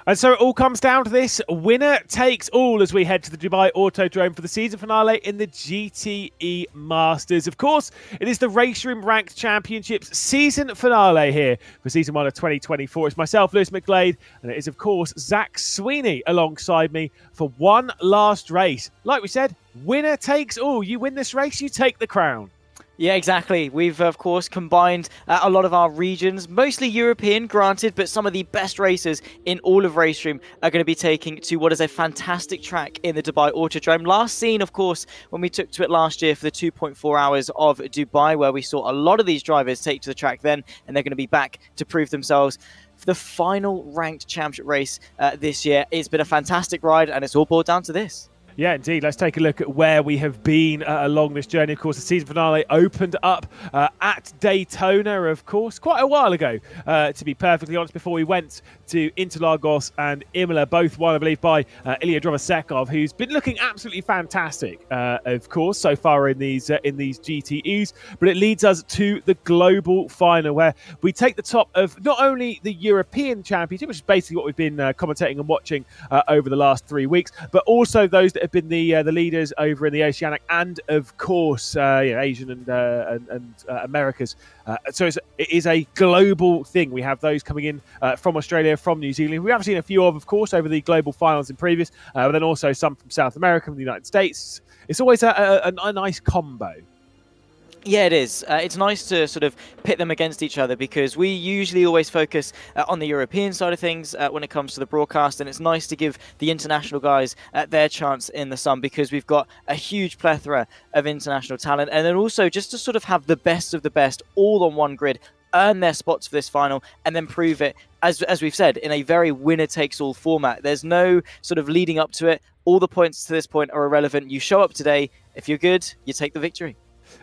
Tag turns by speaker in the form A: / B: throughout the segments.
A: And so it all comes down to this. Winner takes all as we head to the Dubai Autodrome for the season finale in the GTE Masters. Of course, it is the RaceRoom Ranked Championships season finale here for season 1 of 2024. It's myself, Lewis McGlade, and it is, of course, Zach Sweeney alongside me for one last race. Like we said, winner takes all. You win this race, you take the crown.
B: Yeah, exactly. We've, of course, combined a lot of our regions, mostly European, granted, but some of the best racers in all of RaceRoom are going to be taking to what is a fantastic track in the Dubai Autodrome. Last seen, of course, when we took to it last year for the 2.4 hours of Dubai, where we saw a lot of these drivers take to the track then, and they're going to be back to prove themselves for the final ranked championship race this year. It's been a fantastic ride, and it's all boiled down to this.
A: Yeah, indeed. Let's take a look at where we have been along this journey. Of course, the season finale opened up at Daytona, of course, quite a while ago, to be perfectly honest, before we went to Interlagos and Imola, both won, I believe, by Ilya Drovasekov, who's been looking absolutely fantastic, of course, so far in these GTEs. But it leads us to the global final, where we take the top of not only the European Championship, which is basically what we've been commentating and watching over the last 3 weeks, but also those that have been the leaders over in the Oceanic and, of course, Asian and Americas. So it is a global thing. We have those coming in from Australia, from New Zealand. We have seen a few of course, over the global finals in previous, but then also some from South America, from the United States. It's always a nice combo.
B: Yeah, it is. It's nice to sort of pit them against each other, because we usually always focus on the European side of things when it comes to the broadcast, and it's nice to give the international guys their chance in the sun, because we've got a huge plethora of international talent, and then also just to sort of have the best of the best all on one grid, earn their spots for this final, and then prove it, as we've said, in a very winner-takes-all format. There's no sort of leading up to it. All the points to this point are irrelevant. You show up today. If you're good, you take the victory.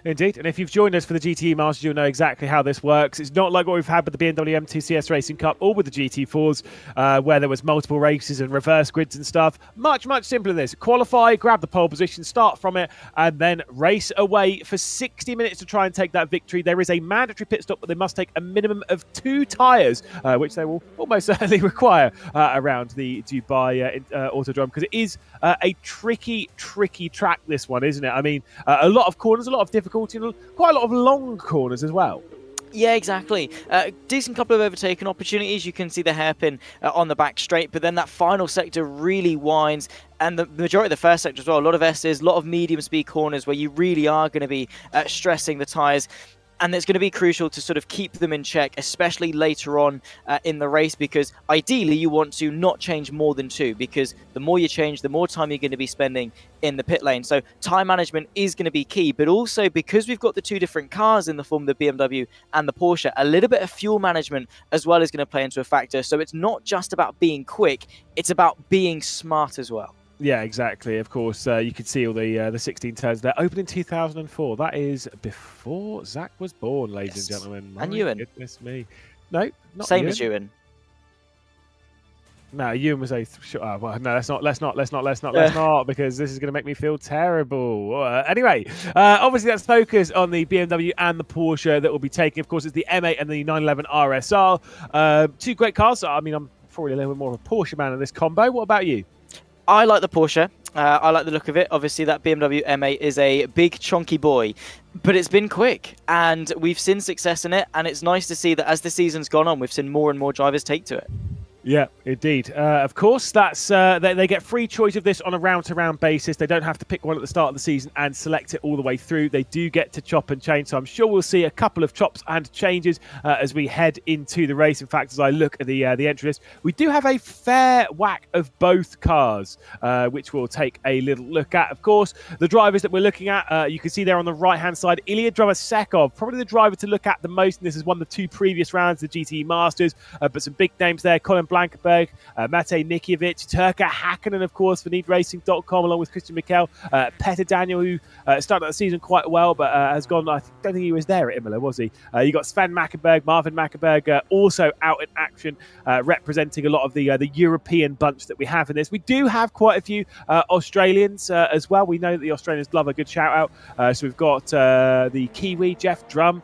A: Indeed, and if you've joined us for the GTE Masters, you'll know exactly how this works. It's not like what we've had with the BMW M2 CS Racing Cup or with the GT4s, where there was multiple races and reverse grids and stuff. Much simpler than this. Qualify, grab the pole position, start from it, and then race away for 60 minutes to try and take that victory. There is a mandatory pit stop, but they must take a minimum of 2 tyres, which they will almost certainly require around the Dubai Autodrome, because it is a tricky track, this one, isn't it? I mean, a lot of corners, a lot of difficulty, and quite a lot of long corners as well.
B: Yeah, exactly. Decent couple of overtaken opportunities. You can see the hairpin on the back straight, but then that final sector really winds, and the majority of the first sector as well. A lot of S's, a lot of medium speed corners where you really are going to be stressing the tyres. And it's going to be crucial to sort of keep them in check, especially later on in the race, because ideally you want to not change more than 2, because the more you change, the more time you're going to be spending in the pit lane. So time management is going to be key, but also because we've got the 2 different cars in the form of the BMW and the Porsche, a little bit of fuel management as well is going to play into a factor. So it's not just about being quick, it's about being smart as well.
A: Yeah, exactly. Of course, you could see all the 16 turns there. Opened in 2004. That is before Zach was born, ladies and gentlemen.
B: And Ewan.
A: Goodness me. No, not
B: Same
A: Ewan.
B: as Ewan.
A: No, Ewan was a. Well, no, let's not, because this is going to make me feel terrible. Anyway, obviously that's focus on the BMW and the Porsche that will be taking. Of course, it's the M8 and the 911 RSR. 2 great cars. I mean, I'm probably a little bit more of a Porsche man in this combo. What about you?
B: I like the Porsche. I like the look of it. Obviously, that BMW M8 is a big, chunky boy, but it's been quick, and we've seen success in it, and it's nice to see that as the season's gone on, we've seen more and more drivers take to it.
A: Yeah, indeed. Of course, that's they get free choice of this on a round-to-round basis. They don't have to pick one at the start of the season and select it all the way through. They do get to chop and change, so I'm sure we'll see a couple of chops and changes as we head into the race. In fact, as I look at the entry list, we do have a fair whack of both cars, which we'll take a little look at. Of course, the drivers that we're looking at, you can see there on the right-hand side, Ilya Drovasekov, probably the driver to look at the most, and this has won the 2 previous rounds of the GTE Masters, but some big names there. Colin Blankenberg, Matej Nikiewicz, Turka Hakkinen, of course, for NeedRacing.com, along with Christian Mikel, Petter Daniel, who started the season quite well, but has gone, I don't think he was there at Imola, was he? You got Sven Mackenberg, Marvin Mackenberg, also out in action, representing a lot of the European bunch that we have in this. We do have quite a few Australians as well. We know that the Australians love a good shout out. So we've got the Kiwi, Jeff Drum.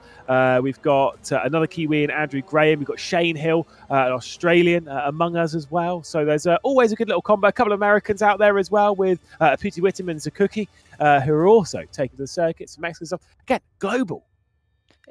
A: We've got another Kiwi in Andrew Graham. We've got Shane Hill, an Australian, among us as well. So there's always a good little combo. A couple of Americans out there as well with Pooty Whittem and Zakuki, who are also taking to the circuit, some Mexican stuff. Again, global.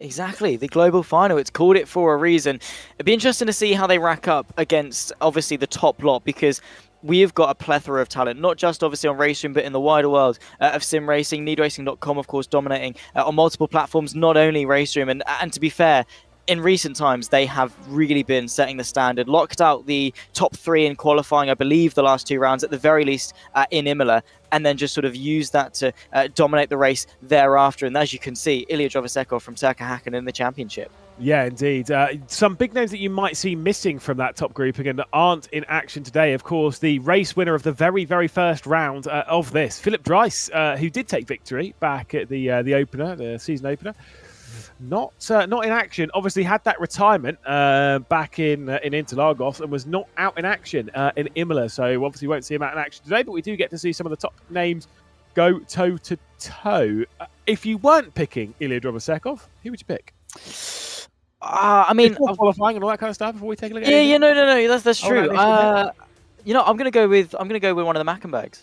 B: Exactly, the global final. It's called it for a reason. It'd be interesting to see how they rack up against, obviously, the top lot, because we have got a plethora of talent, not just obviously on RaceRoom, but in the wider world of sim racing. NeedRacing.com, of course, dominating on multiple platforms, not only RaceRoom. And to be fair, in recent times, they have really been setting the standard, locked out the top 3 in qualifying, I believe, the last 2 rounds, at the very least in Imola, and then just sort of use that to dominate the race thereafter. And as you can see, Ilya Drovasekov from Turka Hakkinen in the championship.
A: Yeah, indeed. Some big names that you might see missing from that top group again that aren't in action today. Of course, the race winner of the very, very first round of this, Philip Dries, who did take victory back at the opener, the season opener. Not in action. Obviously, had that retirement back in Interlagos and was not out in action in Imola. So obviously, won't see him out in action today. But we do get to see some of the top names go toe to toe. If you weren't picking Ilya Drovasekov, who would you pick?
B: I mean,
A: qualifying and all that kind of stuff before we take a look at
B: it. Yeah, no, that's true. You know, I'm gonna go with one of the Mackenbergs.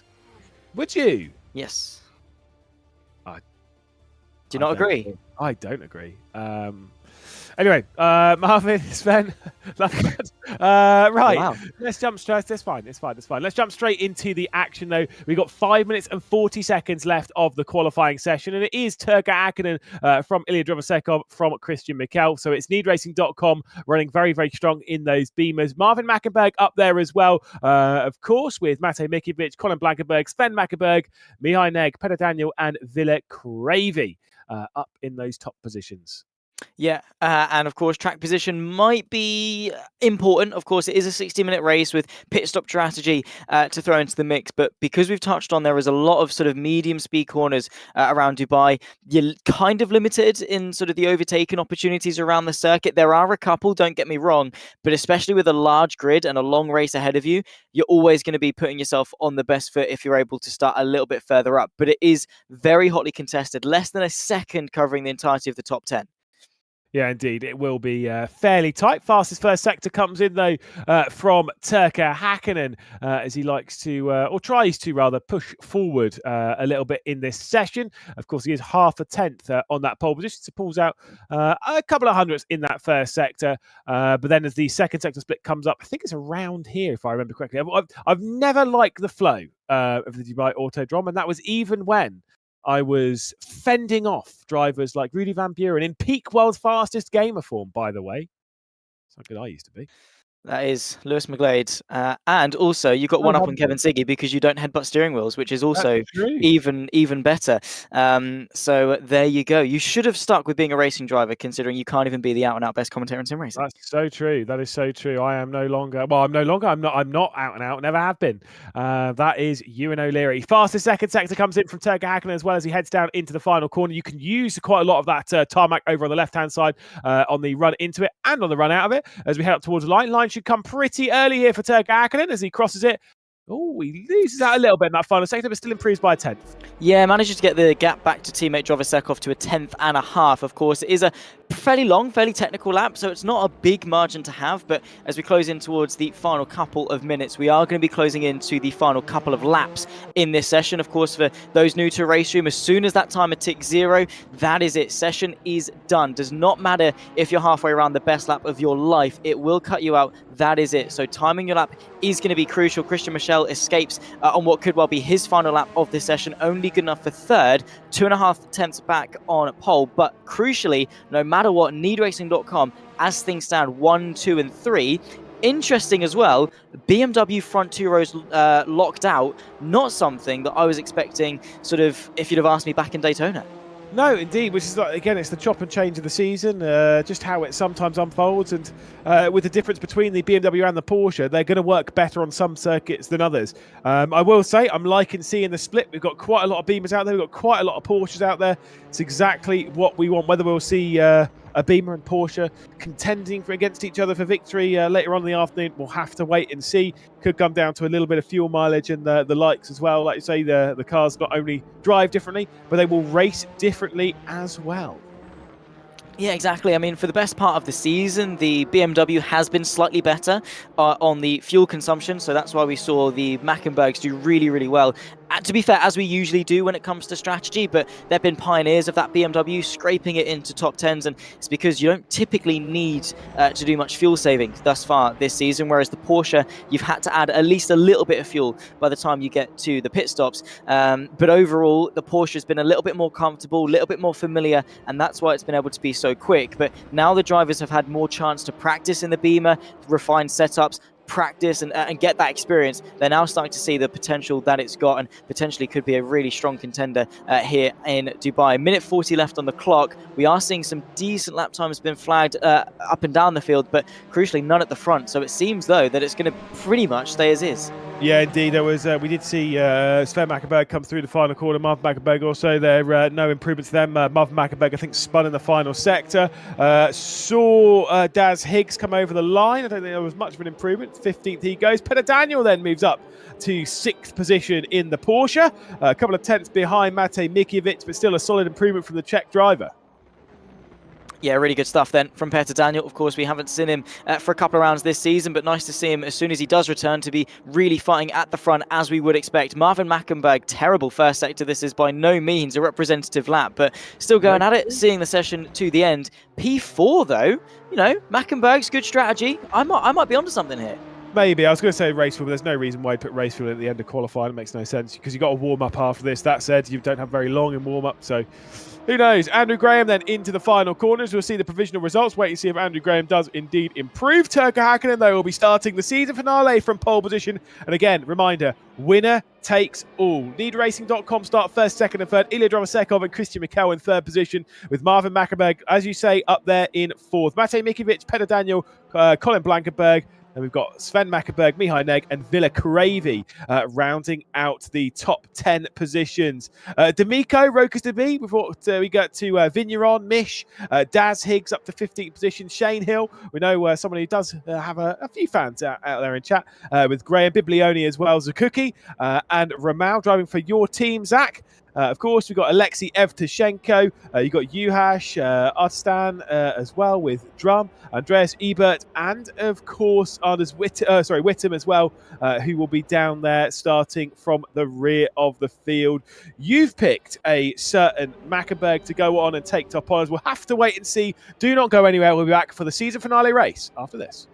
A: Would you?
B: Yes. Do you not agree?
A: I don't agree. Anyway, Marvin, Sven, right. Wow. Let's jump straight. That's fine. It's fine. Let's jump straight into the action, though. We've got 5 minutes and 40 seconds left of the qualifying session, and it is Turka Hakkinen from Ilya Drovasekov from Christian Mikel. So it's NeedRacing.com running very, very strong in those beamers. Marvin Mackenberg up there as well, of course, with Matej Mikiewicz, Colin Blankenberg, Sven Mackenberg, Mihai Neg, Peter Daniel, and Ville Cravey up in those top positions.
B: Yeah, and of course, track position might be important. Of course, it is a 60-minute race with pit stop strategy to throw into the mix. But because we've touched on there is a lot of sort of medium speed corners around Dubai, you're kind of limited in sort of the overtaking opportunities around the circuit. There are a couple, don't get me wrong, but especially with a large grid and a long race ahead of you, you're always going to be putting yourself on the best foot if you're able to start a little bit further up. But it is very hotly contested, less than a second covering the entirety of the top 10.
A: Yeah, indeed. It will be fairly tight. Fastest first sector comes in, though, from Turka Hakkinen, as he likes to, or tries to rather, push forward a little bit in this session. Of course, he is half a tenth on that pole position, so pulls out a couple of hundredths in that first sector. But then as the second sector split comes up, I think it's around here, if I remember correctly. I've never liked the flow of the Dubai Autodrome, and that was even when I was fending off drivers like Rudy Van Buren in peak world's fastest gamer form, by the way. That's how good I used to be.
B: That is Lewis McGlade. And also, you got one up on Kevin Siggy because you don't headbutt steering wheels, which is also even better. So there you go. You should have stuck with being a racing driver, considering you can't even be the out-and-out best commentator in sim racing.
A: That's so true. That is so true. I am no longer... Well, I'm not out-and-out. Never have been. That is Ewan O'Leary. Fastest second sector comes in from Turka Hakkinen as well as he heads down into the final corner. You can use quite a lot of that tarmac over on the left-hand side on the run into it and on the run out of it as we head up towards the line. Line should come pretty early here for Turka Hakkinen as he crosses it. Oh, he loses out a little bit in that final sector, but still improves by a tenth.
B: Yeah, manages to get the gap back to teammate Drovasekov to a 10.5. Of course, it is a fairly long, fairly technical lap, so it's not a big margin to have. But as we close in towards the final couple of minutes, we are going to be closing into the final couple of laps in this session. Of course, for those new to RaceRoom, as soon as that timer ticks 0, that is it. Session is done. Does not matter if you're halfway around the best lap of your life. It will cut you out. That is it. So timing your lap is going to be crucial. Christian Michel escapes on what could well be his final lap of this session. Only good enough for third, 2.5 tenths back on pole. But crucially, no matter what, NeedRacing.com, as things stand 1, 2, and 3. Interesting as well, BMW front 2 rows locked out. Not something that I was expecting, sort of, if you'd have asked me back in Daytona.
A: No, indeed, which is, again, it's the chop and change of the season, just how it sometimes unfolds. And with the difference between the BMW and the Porsche, they're going to work better on some circuits than others. I will say, I'm liking seeing the split. We've got quite a lot of Beamers out there. We've got quite a lot of Porsches out there. It's exactly what we want. Whether we'll see a Beamer and Porsche contending against each other for victory later on in the afternoon, we'll have to wait and see. Could come down to a little bit of fuel mileage and the likes as well. Like you say, the cars not only drive differently, but they will race differently as well.
B: Yeah, exactly. I mean, for the best part of the season, the BMW has been slightly better on the fuel consumption, so that's why we saw the Mackenbergs do really, really well. To be fair, as we usually do when it comes to strategy, but they've been pioneers of that BMW, scraping it into top 10s, and it's because you don't typically need to do much fuel saving thus far this season, whereas the Porsche, you've had to add at least a little bit of fuel by the time you get to the pit stops. But overall, the Porsche has been a little bit more comfortable, a little bit more familiar, and that's why it's been able to be so quick. But now the drivers have had more chance to practice in the Beamer, refine setups, practice and get that experience. They're now starting to see the potential that it's got, and potentially could be a really strong contender here in Dubai. Minute 40 left on the clock. We are seeing some decent lap times been flagged up and down the field, but crucially none at the front. So it seems though that it's going to pretty much stay as is.
A: Yeah, indeed. There was. We did see Sven Mackenberg come through the final corner. Marvin Mackenberg also there. No improvement to them. Marvin Mackenberg, I think, spun in the final sector. Saw Daz Higgs come over the line. I don't think there was much of an improvement. 15th he goes. Peter Daniel then moves up to 6th position in the Porsche. A couple of tenths behind Matej Mikiewicz, but still a solid improvement from the Czech driver.
B: Yeah, really good stuff then from Peter Daniel. Of course, we haven't seen him for a couple of rounds this season, but nice to see him as soon as he does return to be really fighting at the front as we would expect. Marvin Mackenberg, terrible first sector. This is by no means a representative lap, but still going at it, seeing the session to the end. P4 though, you know, Mackenberg's good strategy. I might be onto something here.
A: Maybe. I was going to say race fuel, but there's no reason why you put race fuel at the end of qualifying. It makes no sense because you've got to warm up after this. That said, you don't have very long in warm up, so who knows? Andrew Graham then into the final corners. We'll see the provisional results. Wait and see if Andrew Graham does indeed improve. Turkka Hakkinen, though, will be starting the season finale from pole position. And again, reminder, winner takes all. NeedRacing.com start first, second and third. Ilya Drovosekov and Christian Mikel in third position, with Marvin Mackenberg, as you say, up there in fourth. Matej Mikiewicz, Peter Daniel, Colin Blankenberg. And we've got Sven Mackenberg, Mihai Neg, and Villa Karevi rounding out the top 10 positions. D'Amico, Rokas Deby, before we get to Vigneron, Mish, Daz Higgs up to 15th position, Shane Hill. We know someone who does have a few fans out there in chat, with Graham Biblioni as well, Zakuki, and Ramal driving for your team, Zach. Of course, we've got Alexei Evtushenko, you've got Juhasz Arstan as well with Drum, Andreas Ebert, and of course Anders Wittem as well, who will be down there starting from the rear of the field. You've picked a certain Mackenberg to go on and take top honours. We'll have to wait and see. Do not go anywhere. We'll be back for the season finale race after this.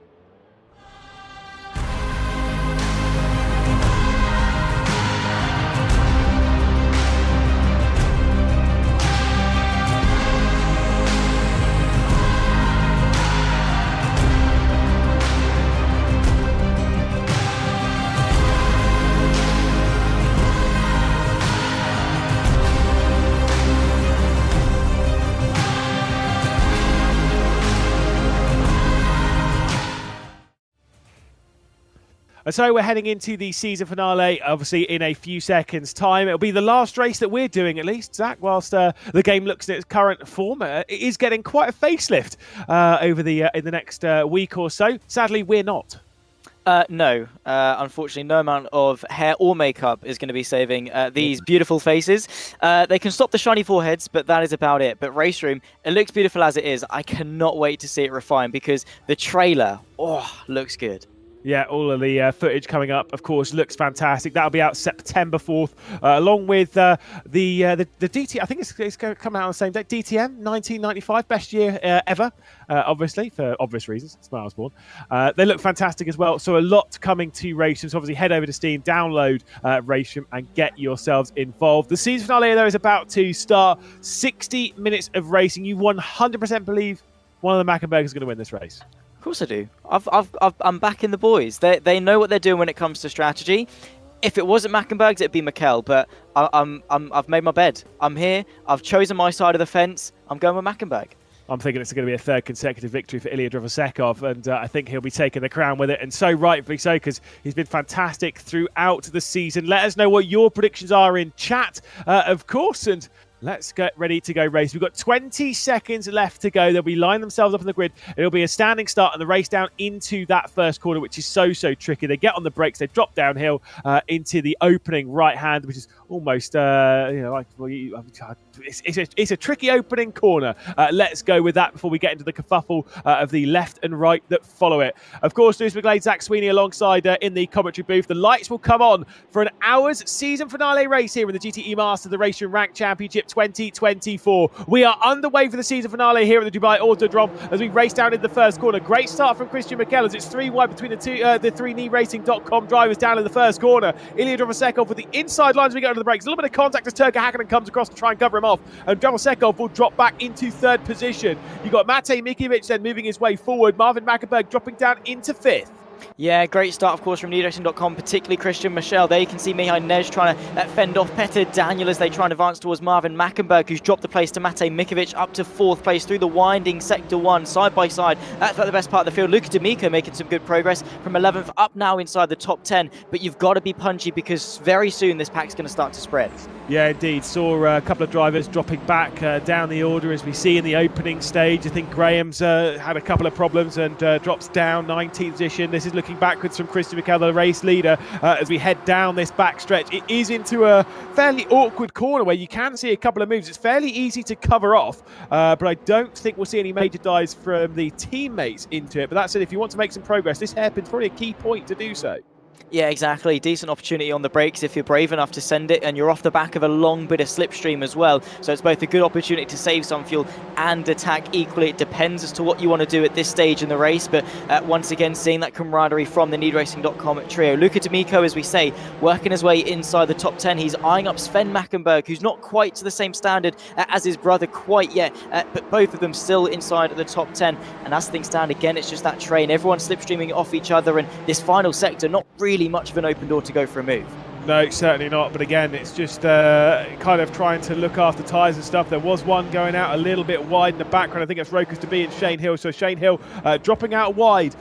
A: So we're heading into the season finale, obviously in a few seconds' time. It'll be the last race that we're doing, at least, Zach, whilst the game looks at its current form. It is getting quite a facelift over in the next week or so. Sadly, we're not.
B: No, unfortunately, no amount of hair or makeup is going to be saving these beautiful faces. They can stop the shiny foreheads, but that is about it. But RaceRoom, it looks beautiful as it is. I cannot wait to see it refined because the trailer, looks good.
A: Yeah, all of the footage coming up, of course, looks fantastic. That'll be out September 4th, along with the DT. I think it's going to come out on the same day. DTM 1995, best year ever, obviously for obvious reasons. That's when I was born. They look fantastic as well. So a lot coming to RaceRoom. So obviously, head over to Steam, download RaceRoom, and get yourselves involved. The season finale there is about to start. 60 minutes of racing. You 100% believe one of the Mackenbergs is going to win this race.
B: Of course I do. I'm backing the boys. They know what they're doing when it comes to strategy. If it wasn't Mackenberg's, it'd be Mikel. But I've made my bed. I'm here. I've chosen my side of the fence. I'm going with Mackenberg.
A: I'm thinking it's going to be a third consecutive victory for Ilya Drovosekov, and I think he'll be taking the crown with it, and so rightfully so, because he's been fantastic throughout the season. Let us know what your predictions are in chat, of course, and Let's get ready to go race. We've got 20 seconds left to go. They'll be lining themselves up on the grid. It'll be a standing start and the race down into that first corner, which is so tricky. They get on the brakes. They drop downhill into the opening right hand, which is almost, it's a tricky opening corner. Let's go with that before we get into the kerfuffle of the left and right that follow it. Of course, Lewis McGlade, Zach Sweeney alongside in the commentary booth. The lights will come on for an hour's season finale race here in the GTE Masters, the RaceRoom Rank Championship 2024. We are underway for the season finale here at the Dubai Autodrome as we race down in the first corner. Great start from Christian Mikel as it's 3 wide between the three KneeRacing.com drivers down in the first corner. Ilya Drovosekov with the inside lines as we go to the brakes. A little bit of contact as Turka Hakkinen comes across to try and cover him off, and Drovosekov will drop back into third position. You've got Matej Mikovic then moving his way forward. Marvin Mackenberg dropping down into fifth.
B: Yeah, great start, of course, from KneeRacing.com, particularly Christian Michel. There you can see Mihai Nej trying to fend off Peter Daniel as they try and advance towards Marvin Mackenberg, who's dropped the place to Matej Mikovic up to fourth place through the winding Sector 1, side by side. That's about the best part of the field. Luca D'Amico making some good progress from 11th up now inside the top 10, but you've got to be punchy because very soon this pack's going to start to spread.
A: Yeah, indeed. Saw a couple of drivers dropping back down the order as we see in the opening stage. I think Graham's had a couple of problems and drops down 19th position. This is looking backwards from Christian Mikel, the race leader, as we head down this back stretch. It is into a fairly awkward corner where you can see a couple of moves. It's fairly easy to cover off, but I don't think we'll see any major dives from the teammates into it. But that said, if you want to make some progress, this hairpin's probably a key point to do so.
B: Yeah, exactly. Decent opportunity on the brakes if you're brave enough to send it, and you're off the back of a long bit of slipstream as well. So it's both a good opportunity to save some fuel and attack equally. It depends as to what you want to do at this stage in the race, but once again, seeing that camaraderie from the KneeRacing.com trio. Luca D'Amico, as we say, working his way inside the top 10. He's eyeing up Sven Mackenberg, who's not quite to the same standard as his brother quite yet, but both of them still inside the top 10. And as things stand, again, it's just that train. Everyone's slipstreaming off each other, and this final sector, not really much of an open door to go for a move.
A: No, certainly not. But again, it's just kind of trying to look after tyres and stuff. There was one going out a little bit wide in the background. I think it's Rokas to be and Shane Hill. So Shane Hill dropping out wide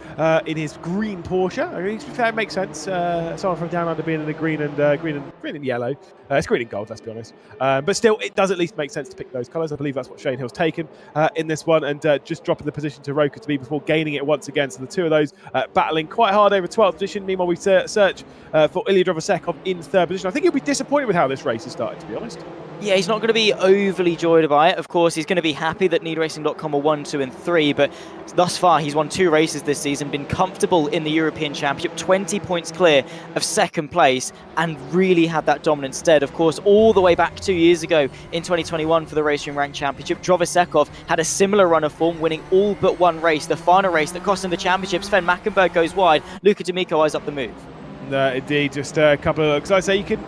A: in his green Porsche. I mean, that makes sense. Someone from down under being in the green and yellow. It's green and gold, let's be honest. But still, it does at least make sense to pick those colours. I believe that's what Shane Hill's taken in this one, and just dropping the position to Rokas to be before gaining it once again. So the two of those battling quite hard over 12th position. Meanwhile, we search for Ilya Drovosekov in third position. I think he'll be disappointed with how this race has started, to be honest.
B: Yeah, he's not going to be overly joyed by it. Of course, he's going to be happy that KneeRacing.com are 1, 2 and 3, but thus far he's won 2 races this season, been comfortable in the European Championship, 20 points clear of second place, and really had that dominant stead. Of course, all the way back 2 years ago in 2021 for the RaceRoom Rank Championship, Drovosekov had a similar run of form, winning all but one race, the final race that cost him the championship. Sven Mackenberg goes wide, Luca D'Amico eyes up the move.
A: No, indeed, just a couple of looks. I say you can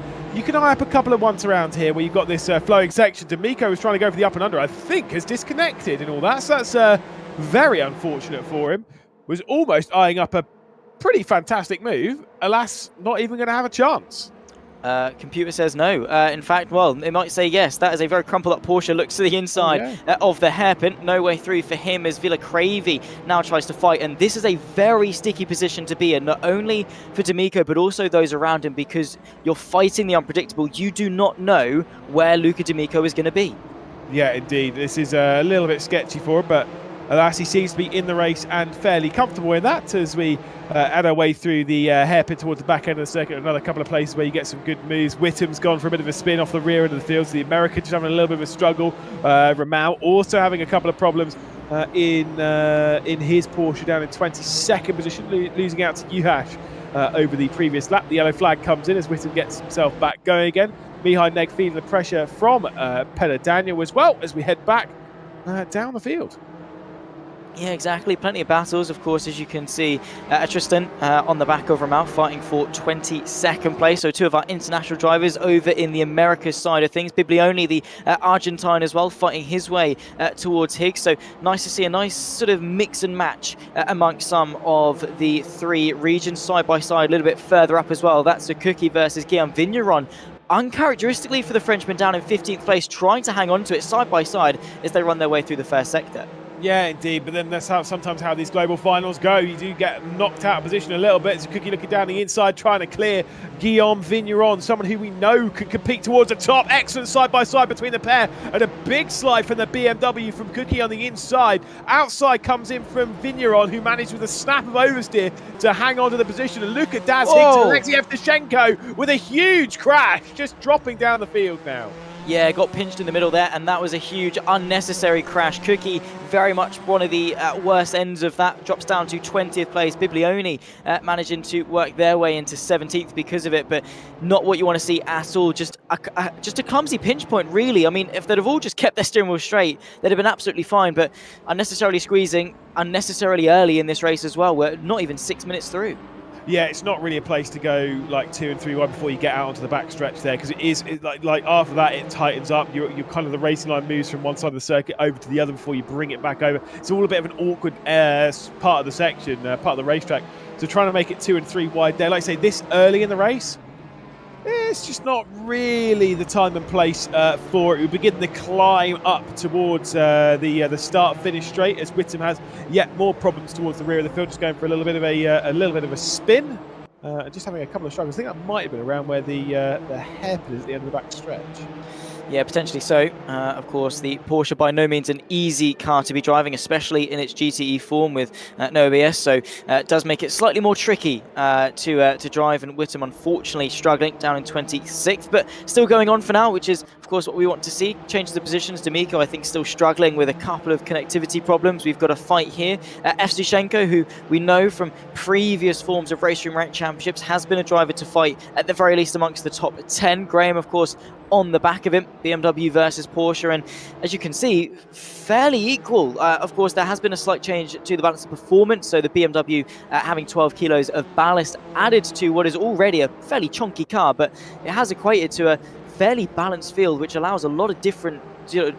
A: eye up a couple of once around here where you've got this flowing section. D'Amico was trying to go for the up and under, I think has disconnected and all that. So that's very unfortunate for him. Was almost eyeing up a pretty fantastic move. Alas, not even going to have a chance.
B: Computer says no. In fact, well, it might say yes. That is a very crumpled up Porsche. Looks to the inside of the hairpin. No way through for him as Villa Cravey now tries to fight. And this is a very sticky position to be in, not only for D'Amico, but also those around him, because you're fighting the unpredictable. You do not know where Luca D'Amico is going to be. Yeah, indeed. This is a little bit sketchy for him, but alas, he seems to be in the race and fairly comfortable in that as we add our way through the hairpin towards the back end of the circuit. Another couple of places where you get some good moves. Whittam's gone for a bit of a spin off the rear end of the field, so the American just having a little bit of a struggle. Ramau also having a couple of problems in his Porsche down in 22nd position, losing out to Juhas over the previous lap. The yellow flag comes in as Whittam gets himself back going again. Mihai Neg feeling the pressure from Peter Daniel as well as we head back down the field. Yeah, exactly. Plenty of battles, of course, as you can see. Tristan on the back of Ramau fighting for 22nd place. So two of our international drivers over in the Americas side of things. Biblioni, the Argentine as well, fighting his way towards Higgs. So nice to see a nice sort of mix and match amongst some of the three regions side by side, a little bit further up as well. That's a Cookie versus Guillaume Vigneron. Uncharacteristically for the Frenchman down in 15th place, trying to hang on to it side by side as they run their way through the first sector.
A: Yeah, indeed. But then that's sometimes how these global finals go. You do get knocked out of position a little bit. So Cookie looking down the inside, trying to clear Guillaume Vigneron, someone who we know can compete towards the top. Excellent side-by-side between the pair. And a big slide from the BMW from Cookie on the inside. Outside comes in from Vigneron, who managed with a snap of oversteer to hang on to the position. And look at Daz Higgs and Alexei Evtushenko with a huge crash, just dropping down the field now.
B: Yeah, got pinched in the middle there, and that was a huge unnecessary crash. Cookie, very much one of the worst ends of that, drops down to 20th place. Biblioni managing to work their way into 17th because of it, but not what you want to see at all. Just a clumsy pinch point, really. I mean, if they'd have all just kept their steering wheel straight, they'd have been absolutely fine, but unnecessarily squeezing, unnecessarily early in this race as well. We're not even 6 minutes through.
A: Yeah, it's not really a place to go like 2 and 3 wide before you get out onto the back stretch there, because like after that it tightens up. You're kind of, the racing line moves from one side of the circuit over to the other before you bring it back over. It's all a bit of an awkward part of the section, part of the racetrack. So trying to make it 2 and 3 wide there, like I say, this early in the race, it's just not really the time and place for it. We begin the climb up towards the start-finish straight, as Whittam has yet more problems towards the rear of the field, just going for a little bit of a spin, just having a couple of struggles. I think that might have been around where the hairpin is at the end of the back stretch.
B: Yeah, potentially so. Of course, the Porsche by no means an easy car to be driving, especially in its GTE form with no ABS. So it does make it slightly more tricky to drive. And Whittam, unfortunately, struggling down in 26th, but still going on for now, which is, of course, what we want to see. Changes the positions. D'Amico, I think, still struggling with a couple of connectivity problems. We've got a fight here. Evtushenko, who we know from previous forms of RaceRoom Ranked Championships, has been a driver to fight, at the very least, amongst the top 10. Graham, of course, on the back of him, BMW versus Porsche, and as you can see, fairly equal. Of course, there has been a slight change to the balance of performance, so the BMW having 12 kilos of ballast added to what is already a fairly chunky car, but it has equated to a fairly balanced field, which allows a lot of different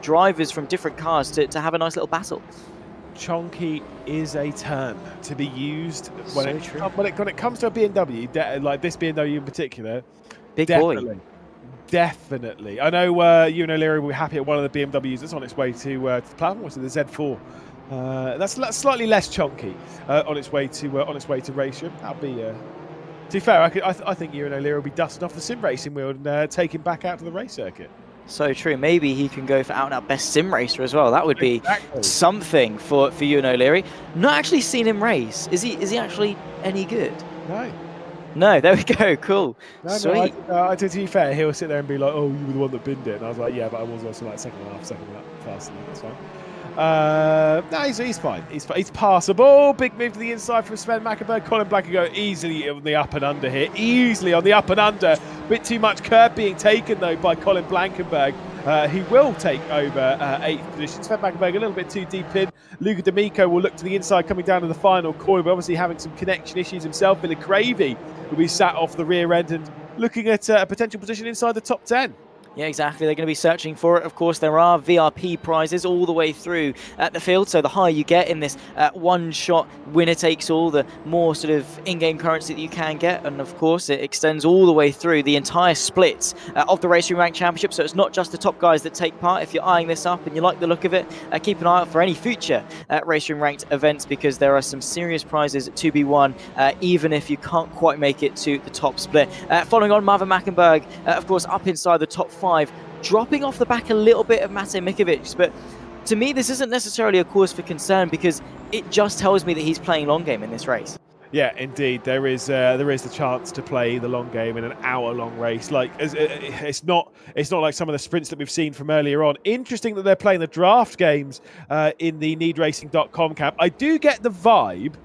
B: drivers from different cars to have a nice little battle.
A: Chonky is a term to be used when it comes to a BMW, like this BMW in particular.
B: Big
A: definitely.
B: boy.
A: Definitely. I know you and O'Leary will be happy at one of the BMWs that's on its way to the platform, which is the Z4. That's slightly less chunky on its way to RaceRoom. That'll be. To be fair, I think you and O'Leary will be dusting off the sim racing wheel and take him back out to the race circuit.
B: So true. Maybe he can go for out-and-out best sim racer as well. That would be something for you and O'Leary. Not actually seen him race. Is he actually any good?
A: No.
B: No, there we go. Cool.
A: No,
B: sweet.
A: No, to be fair, he'll sit there and be like, "Oh, you were the one that binned it," and I was like, "Yeah, but I was also like second lap faster. That's fine." No, he's fine. He's passable. Big move to the inside from Sven Mackenberg. Colin Blankenberg easily on the up and under here. Easily on the up and under. Bit too much curb being taken though by Colin Blankenberg. He will take over 8th position. Sven Mackenberg a little bit too deep in. Luca D'Amico will look to the inside coming down to the final corner, but obviously having some connection issues himself. Billy Cravey will be sat off the rear end and looking at a potential position inside the top 10.
B: Yeah, exactly. They're going to be searching for it. Of course, there are VRP prizes all the way through the field. So the higher you get in this one-shot winner-takes-all, the more sort of in-game currency that you can get. And of course, it extends all the way through the entire splits of the RaceRoom Ranked Championship. So it's not just the top guys that take part. If you're eyeing this up and you like the look of it, keep an eye out for any future RaceRoom Ranked events, because there are some serious prizes to be won, even if you can't quite make it to the top split. Following on, Marvin Mackenberg, of course, up inside the top 5, dropping off the back a little bit of Matej Mikovic, but to me this isn't necessarily a cause for concern, because it just tells me that he's playing long game in this race.
A: Yeah, indeed, there is the chance to play the long game in an hour-long race. Like it's not like some of the sprints that we've seen from earlier on. Interesting that they're playing the draft games in the needracing.com camp. I do get the vibe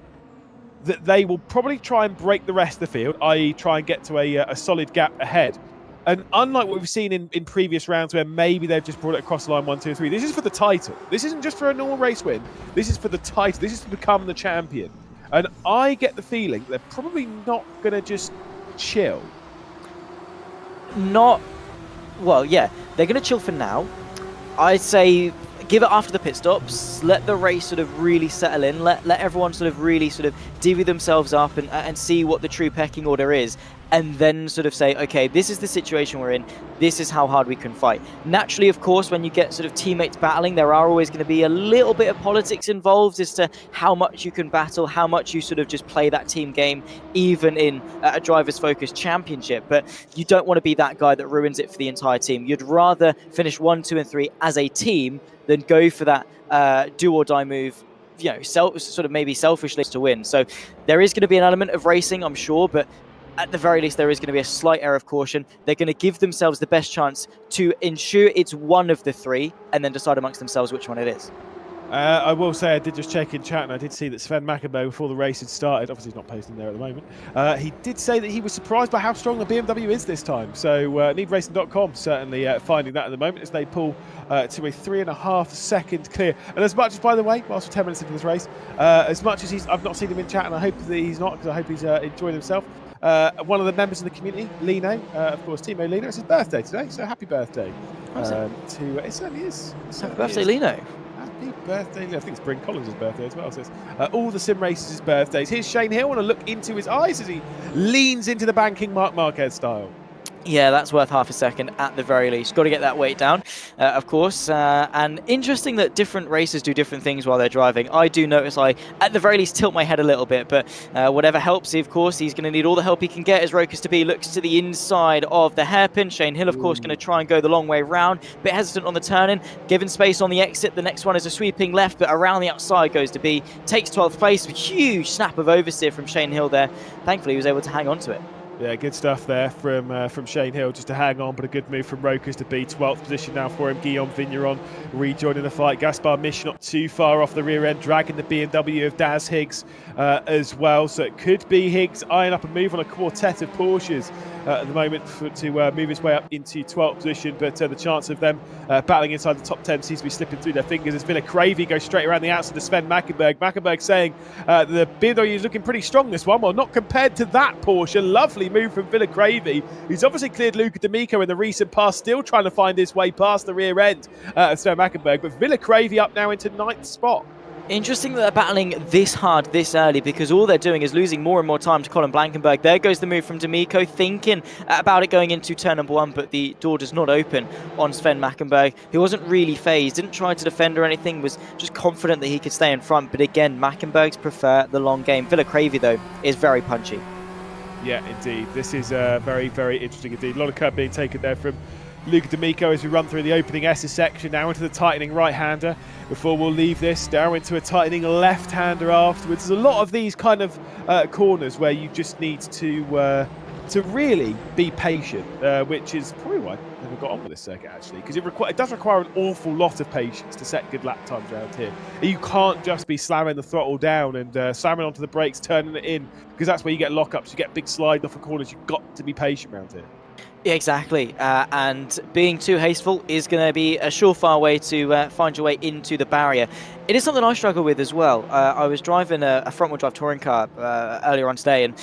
A: that they will probably try and break the rest of the field, i.e. try and get to a solid gap ahead. And unlike what we've seen in previous rounds where maybe they've just brought it across the line 1, 2, 3, this is for the title. This isn't just for a normal race win. This is for the title. This is to become the champion. And I get the feeling they're probably not going to just chill.
B: Well, yeah, they're going to chill for now. I'd say give it after the pit stops, let the race sort of really settle in, let everyone sort of really sort of divvy themselves up and see what the true pecking order is. and then sort of say, okay, this is the situation we're in, this is how hard we can fight. Naturally, of course, when you get sort of teammates battling, there are always going to be a little bit of politics involved as to how much you can battle, how much you sort of just play that team game, even in a driver's focused championship. But you don't want to be that guy that ruins it for the entire team. You'd rather finish 1, 2, and 3 as a team than go for that do or die move, you know, sort of maybe selfishly to win. So there is going to be an element of racing, I'm sure, but at the very least, there is going to be a slight air of caution. They're going to give themselves the best chance to ensure it's one of the 3 and then decide amongst themselves which one it is.
A: I will say I did just check in chat and I did see that Sven Mackenberg, before the race had started, obviously he's not posting there at the moment, he did say that he was surprised by how strong the BMW is this time. So needracing.com certainly finding that at the moment as they pull to a 3.5 second clear. And as much as, by the way, whilst we're 10 minutes into this race, as much as I've not seen him in chat, and I hope that he's not, because I hope he's enjoying himself. One of the members of the community, Lino, of course, Timo Lino, it's his birthday today, so happy birthday it certainly is.
B: Happy birthday, Lino.
A: Happy birthday. I think it's Bryn Collins' birthday as well. So it's all the sim racers' birthdays. Here's Shane Hill. Want to look into his eyes as he leans into the banking Marc Marquez style.
B: Yeah, that's worth half a second at the very least. Got to get that weight down, of course. And interesting that different racers do different things while they're driving. I do notice I, at the very least, tilt my head a little bit. But whatever helps, of course, he's going to need all the help he can get as Rokas to be looks to the inside of the hairpin. Shane Hill, of course, going to try and go the long way round. Bit hesitant on the turn-in. Given space on the exit. The next one is a sweeping left, but around the outside goes to be. Takes 12th place. Huge snap of oversteer from Shane Hill there. Thankfully, he was able to hang on to it.
A: Yeah, good stuff there from Shane Hill just to hang on, but a good move from Rokas to be 12th position now for him. Guillaume Vigneron rejoining the fight. Gaspar Mich not too far off the rear end, dragging the BMW of Daz Higgs as well. So it could be Higgs eyeing up a move on a quartet of Porsches at the moment to move his way up into 12th position, but the chance of them battling inside the top 10 seems to be slipping through their fingers as Villa Cravey goes straight around the outside to Sven Mackenberg. Mackenberg saying the BMW is looking pretty strong this one. Well, not compared to that Porsche. Lovely move from Villa Cravey, who's obviously cleared Luca D'Amico in the recent past, still trying to find his way past the rear end of Sven Mackenberg, but Villa Cravey up now into 9th spot.
B: Interesting that they're battling this hard this early because all they're doing is losing more and more time to Colin Blankenberg. There goes the move from D'Amico, thinking about it going into turn number 1, but the door does not open on Sven Mackenberg. He wasn't really phased, didn't try to defend or anything, was just confident that he could stay in front. But again, Mackenbergs prefer the long game. Villa Cravey, though, is very punchy.
A: Yeah, indeed. This is very, very interesting indeed. A lot of curb being taken there from Luca D'Amico as we run through the opening S's section, now into the tightening right-hander before we'll leave this, down into a tightening left-hander afterwards. There's a lot of these kind of corners where you just need to really be patient, which is probably why I never got on with this circuit actually, because it does require an awful lot of patience to set good lap times around here. You can't just be slamming the throttle down and slamming onto the brakes, turning it in, because that's where you get lockups, you get big slide off of corners. You've got to be patient around here.
B: Yeah, exactly, and being too hasteful is going to be a surefire way to find your way into the barrier. It is something I struggle with as well. I was driving a front-wheel drive touring car earlier on today, and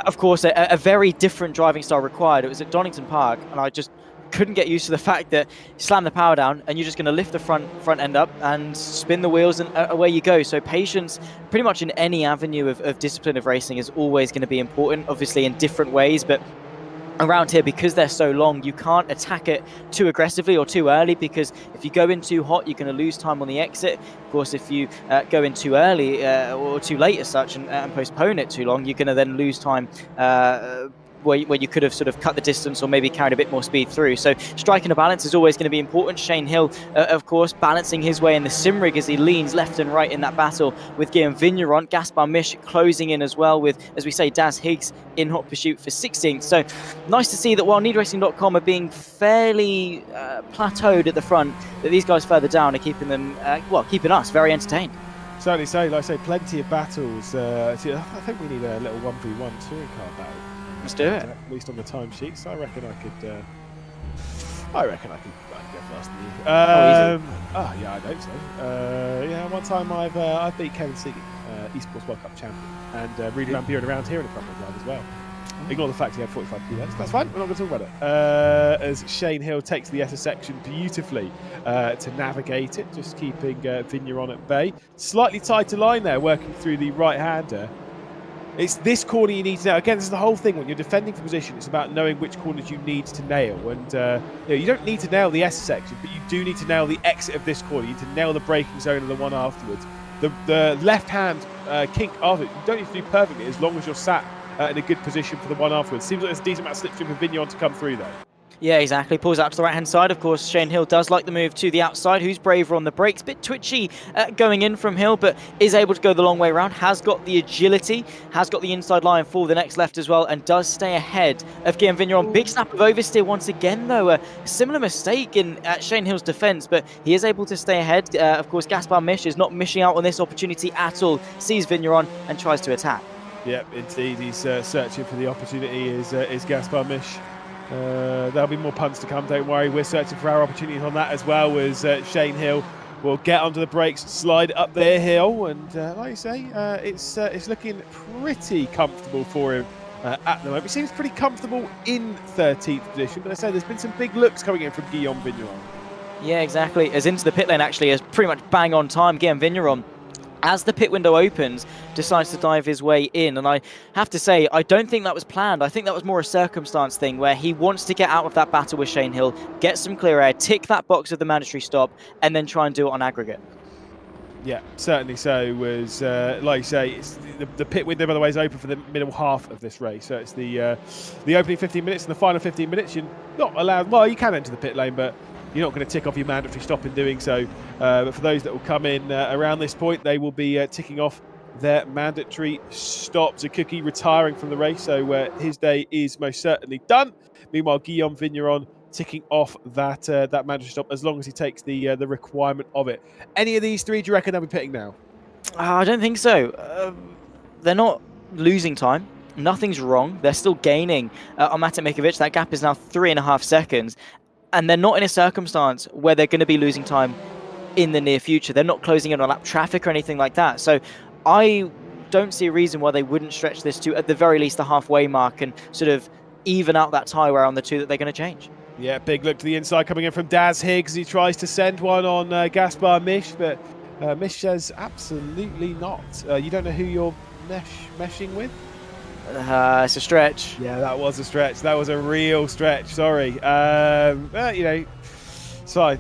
B: of course a very different driving style required. It was at Donington Park, and I just couldn't get used to the fact that you slam the power down and you're just going to lift the front end up and spin the wheels and away you go. So patience pretty much in any avenue of discipline of racing is always going to be important, obviously in different ways, but around here, because they're so long, you can't attack it too aggressively or too early, because if you go in too hot, you're going to lose time on the exit. Of course, if you go in too early or too late as such and postpone it too long, you're going to then lose time where you could have sort of cut the distance or maybe carried a bit more speed through. So striking a balance is always going to be important. Shane Hill, of course, balancing his way in the sim rig as he leans left and right in that battle with Guillaume Vigneron. Gaspar Mich closing in as well with, as we say, Daz Higgs in hot pursuit for 16th. So nice to see that while needracing.com are being fairly plateaued at the front, that these guys further down are keeping them, keeping us very entertained.
A: Certainly so. Like I say, plenty of battles. I think we need a little 1v1 touring car battle.
B: Let's do it.
A: At least on the timesheet. So I reckon I could go faster than you. Yeah, I hope so. Yeah, one time I beat Kevin Seagan, esports World Cup champion, and Rudy Van Buren around here in the front drive as well. Ignore the fact he had 45 kilos. That's fine. We're not going to talk about it. As Shane Hill takes the SS section beautifully to navigate it, just keeping Vigneron at bay. Slightly tighter line there, working through the right-hander. It's this corner you need to nail. Again, this is the whole thing. When you're defending for position, it's about knowing which corners you need to nail. And you don't need to nail the S section, but you do need to nail the exit of this corner. You need to nail the braking zone and the one afterwards. The left-hand kink after it, you don't need to do perfectly as long as you're sat in a good position for the one afterwards. Seems like there's a decent amount of slipstream for Vigneron to come through, though.
B: Yeah, exactly. Pulls out to the right-hand side. Of course, Shane Hill does like the move to the outside. Who's braver on the brakes? Bit twitchy going in from Hill, but is able to go the long way around. Has got the agility, has got the inside line for the next left as well, and does stay ahead of Guillaume Vigneron. Big snap of oversteer once again, though. A similar mistake in Shane Hill's defence, but he is able to stay ahead. Of course, Gaspar Misch is not missing out on this opportunity at all. Sees Vigneron and tries to attack.
A: Yep, indeed. He's searching for the opportunity, is Gaspar Misch. There'll be more punts to come, don't worry. We're searching for our opportunities on that as well, as Shane Hill will get onto the brakes, slide up their hill, and like you say, it's looking pretty comfortable for him at the moment. He seems pretty comfortable in 13th position, but I say there's been some big looks coming in from Guillaume Vigneron. Yeah,
B: exactly. As into the pit lane, actually, is pretty much bang on time. Guillaume Vigneron, as the pit window opens, decides to dive his way in. And I have to say, I don't think that was planned. I think that was more a circumstance thing where he wants to get out of that battle with Shane Hill, get some clear air, tick that box of the mandatory stop, and then try and do it on aggregate.
A: Yeah, certainly so. Was like you say, it's the pit window, by the way, is open for the middle half of this race. So it's the opening 15 minutes and the final 15 minutes. You're not allowed, well, you can enter the pit lane, but you're not going to tick off your mandatory stop in doing so. But for those that will come in around this point, they will be ticking off their mandatory stops. Cookie retiring from the race, so his day is most certainly done. Meanwhile, Guillaume Vigneron ticking off that mandatory stop as long as he takes the requirement of it. Any of these three, do you reckon they'll be pitting now?
B: I don't think so. They're not losing time. Nothing's wrong. They're still gaining on Matic Mikovic. That gap is now 3.5 seconds. And they're not in a circumstance where they're going to be losing time in the near future. They're not closing in on lap traffic or anything like that. So I don't see a reason why they wouldn't stretch this to, at the very least, the halfway mark and sort of even out that tyre wear on the two that they're going to change.
A: Yeah, big look to the inside coming in from Daz Higgs. He tries to send one on Gaspar Misch, but Misch says absolutely not. You don't know who you're meshing with?
B: It's a stretch.
A: Yeah, that was a stretch. That was a real stretch. Sorry. You know, sorry.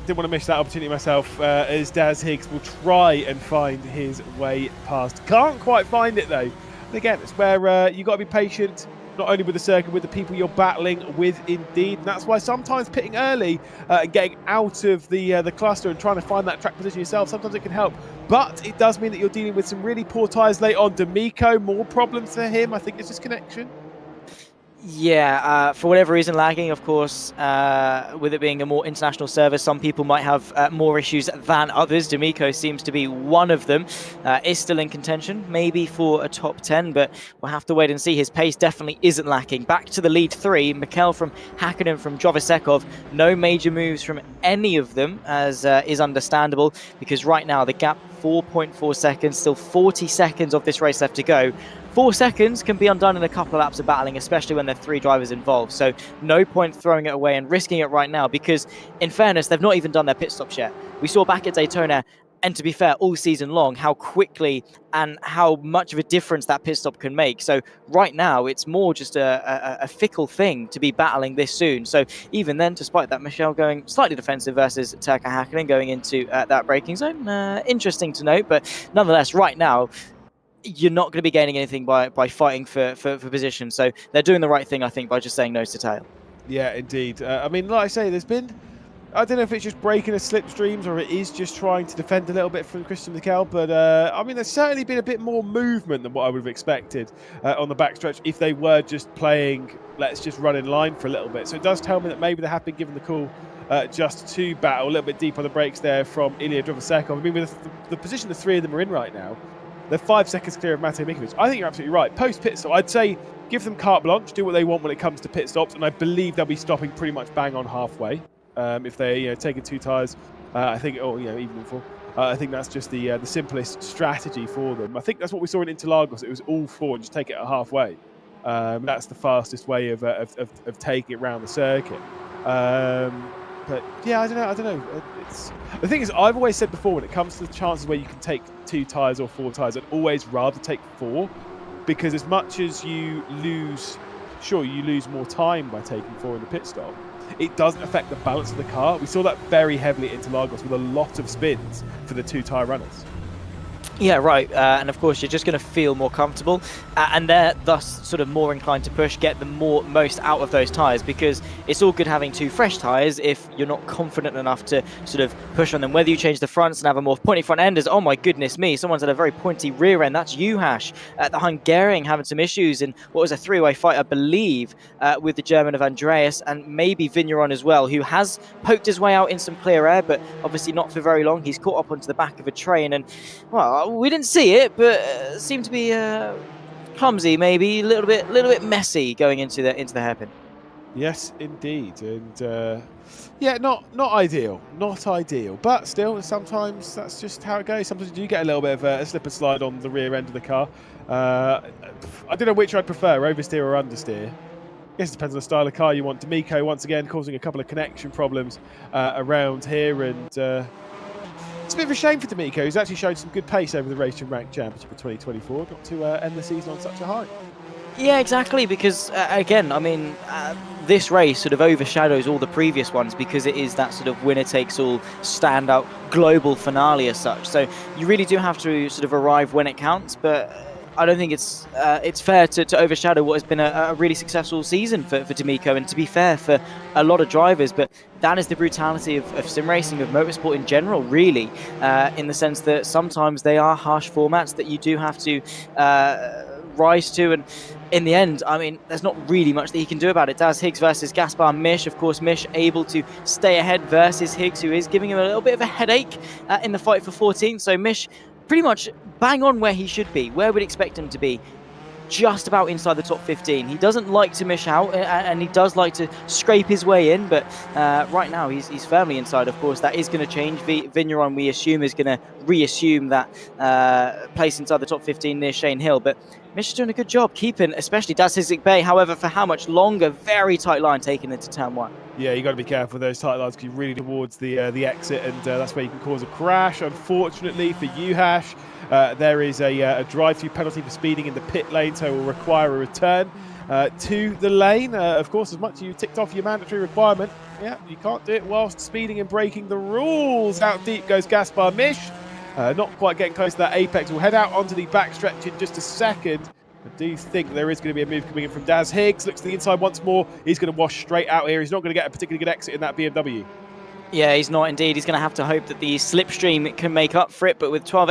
A: Didn't want to miss that opportunity myself, as Daz Higgs will try and find his way past. Can't quite find it, though. And again, it's where you've got to be patient, not only with the circuit, with the people you're battling with indeed. And that's why sometimes pitting early and getting out of the cluster and trying to find that track position yourself, sometimes it can help. But it does mean that you're dealing with some really poor tyres late on. D'Amico, more problems for him. I think it's just connection.
B: Yeah, for whatever reason, lagging, of course, with it being a more international service, some people might have more issues than others. D'Amico seems to be one of them. Is still in contention, maybe for a top 10, but we'll have to wait and see. His pace definitely isn't lacking. Back to the lead three, Mikel from Hakkinen from Jovisekov. No major moves from any of them, as is understandable, because right now the gap 4.4 seconds, still 40 seconds of this race left to go. 4 seconds can be undone in a couple of laps of battling, especially when there are 3 drivers involved. So no point throwing it away and risking it right now, because in fairness, they've not even done their pit stops yet. We saw back at Daytona, and to be fair, all season long, how quickly and how much of a difference that pit stop can make. So right now, it's more just a fickle thing to be battling this soon. So even then, despite that, Michel going slightly defensive versus Turka Hakkinen going into that braking zone. Interesting to note, but nonetheless, right now, you're not going to be gaining anything by fighting for position. So they're doing the right thing, I think, by just saying nose to tail.
A: Yeah, indeed. I mean, like I say, there's been, I don't know if it's just breaking the slipstreams or it is just trying to defend a little bit from Christian Mikel, but I mean, there's certainly been a bit more movement than what I would have expected on the backstretch if they were just playing, let's just run in line for a little bit. So it does tell me that maybe they have been given the call just to battle a little bit deep on the brakes there from Ilya Drovosekov. I mean, with the position the three of them are in right now, they're 5 seconds clear of Matej Mikovic. I think you're absolutely right. Post pit stop, I'd say give them carte blanche, do what they want when it comes to pit stops, and I believe they'll be stopping pretty much bang on halfway. If they're taking 2 tyres, I think, or even 4. I think that's just the simplest strategy for them. I think that's what we saw in Interlagos. It was all 4 and just take it at halfway. That's the fastest way of taking it around the circuit. But yeah, I don't know. The thing is, I've always said before, when it comes to the chances where you can take 2 tyres or 4 tyres, I'd always rather take 4, because as much as you lose, sure, you lose more time by taking 4 in the pit stop, it doesn't affect the balance of the car. We saw that very heavily at Interlagos with a lot of spins for the 2 tyre runners.
B: Yeah, right. And of course, you're just going to feel more comfortable, and they're thus sort of more inclined to push, get the most out of those tyres, because it's all good having 2 fresh tyres if you're not confident enough to sort of push on them. Whether you change the fronts and have a more pointy front end, as oh my goodness me, someone's had a very pointy rear end. That's Juhász, the Hungarian, having some issues in what was a 3-way fight, I believe, with the German of Andreas, and maybe Vigneron as well, who has poked his way out in some clear air, but obviously not for very long. He's caught up onto the back of a train, and well, we didn't see it, but seemed to be clumsy, maybe a little bit messy going into the hairpin.
A: Yes, indeed, and yeah, not ideal, but still, sometimes that's just how it goes. Sometimes you do get a little bit of a slip and slide on the rear end of the car. I don't know which I'd prefer, oversteer or understeer. I guess it depends on the style of car you want. D'Amico, once again, causing a couple of connection problems around here, and it's a bit of a shame for D'Amico, who's actually showed some good pace over the RaceRoom Rank Championship of 2024, not to end the season on such a high.
B: Yeah, exactly, because again, I mean, this race sort of overshadows all the previous ones because it is that sort of winner-takes-all, standout, global finale as such. So you really do have to sort of arrive when it counts, but I don't think it's fair to overshadow what has been a really successful season for D'Amico, and to be fair, for a lot of drivers. But that is the brutality of sim racing, of motorsport in general, really, in the sense that sometimes they are harsh formats that you do have to rise to, and in the end, I mean, there's not really much that he can do about it. Daz Higgs versus Gaspar Misch. Of course, Misch able to stay ahead versus Higgs, who is giving him a little bit of a headache in the fight for 14th. So Misch pretty much bang on where he should be, where we'd expect him to be, just about inside the top 15. He doesn't like to miss out, and he does like to scrape his way in, but right now he's firmly inside. Of course, that is going to change. Vigneron, we assume, is going to reassume that place inside the top 15 near Shane Hill, but Misch is doing a good job keeping, especially Daz Higgs Bay. However, for how much longer? Very tight line taken into turn 1.
A: Yeah, you got to be careful with those tight lines because you're really towards the exit, and that's where you can cause a crash. Unfortunately for Juhász, there is a drive-through penalty for speeding in the pit lane, so it will require a return to the lane. Of course, as much as you ticked off your mandatory requirement, yeah, you can't do it whilst speeding and breaking the rules. Out deep goes Gaspar Misch. Not quite getting close to that apex. We'll head out onto the backstretch in just a second. I do think there is going to be a move coming in from Daz Higgs. Looks to the inside once more. He's going to wash straight out here. He's not going to get a particularly good exit in that BMW.
B: Yeah, he's not indeed. He's going to have to hope that the slipstream can make up for it, but with 12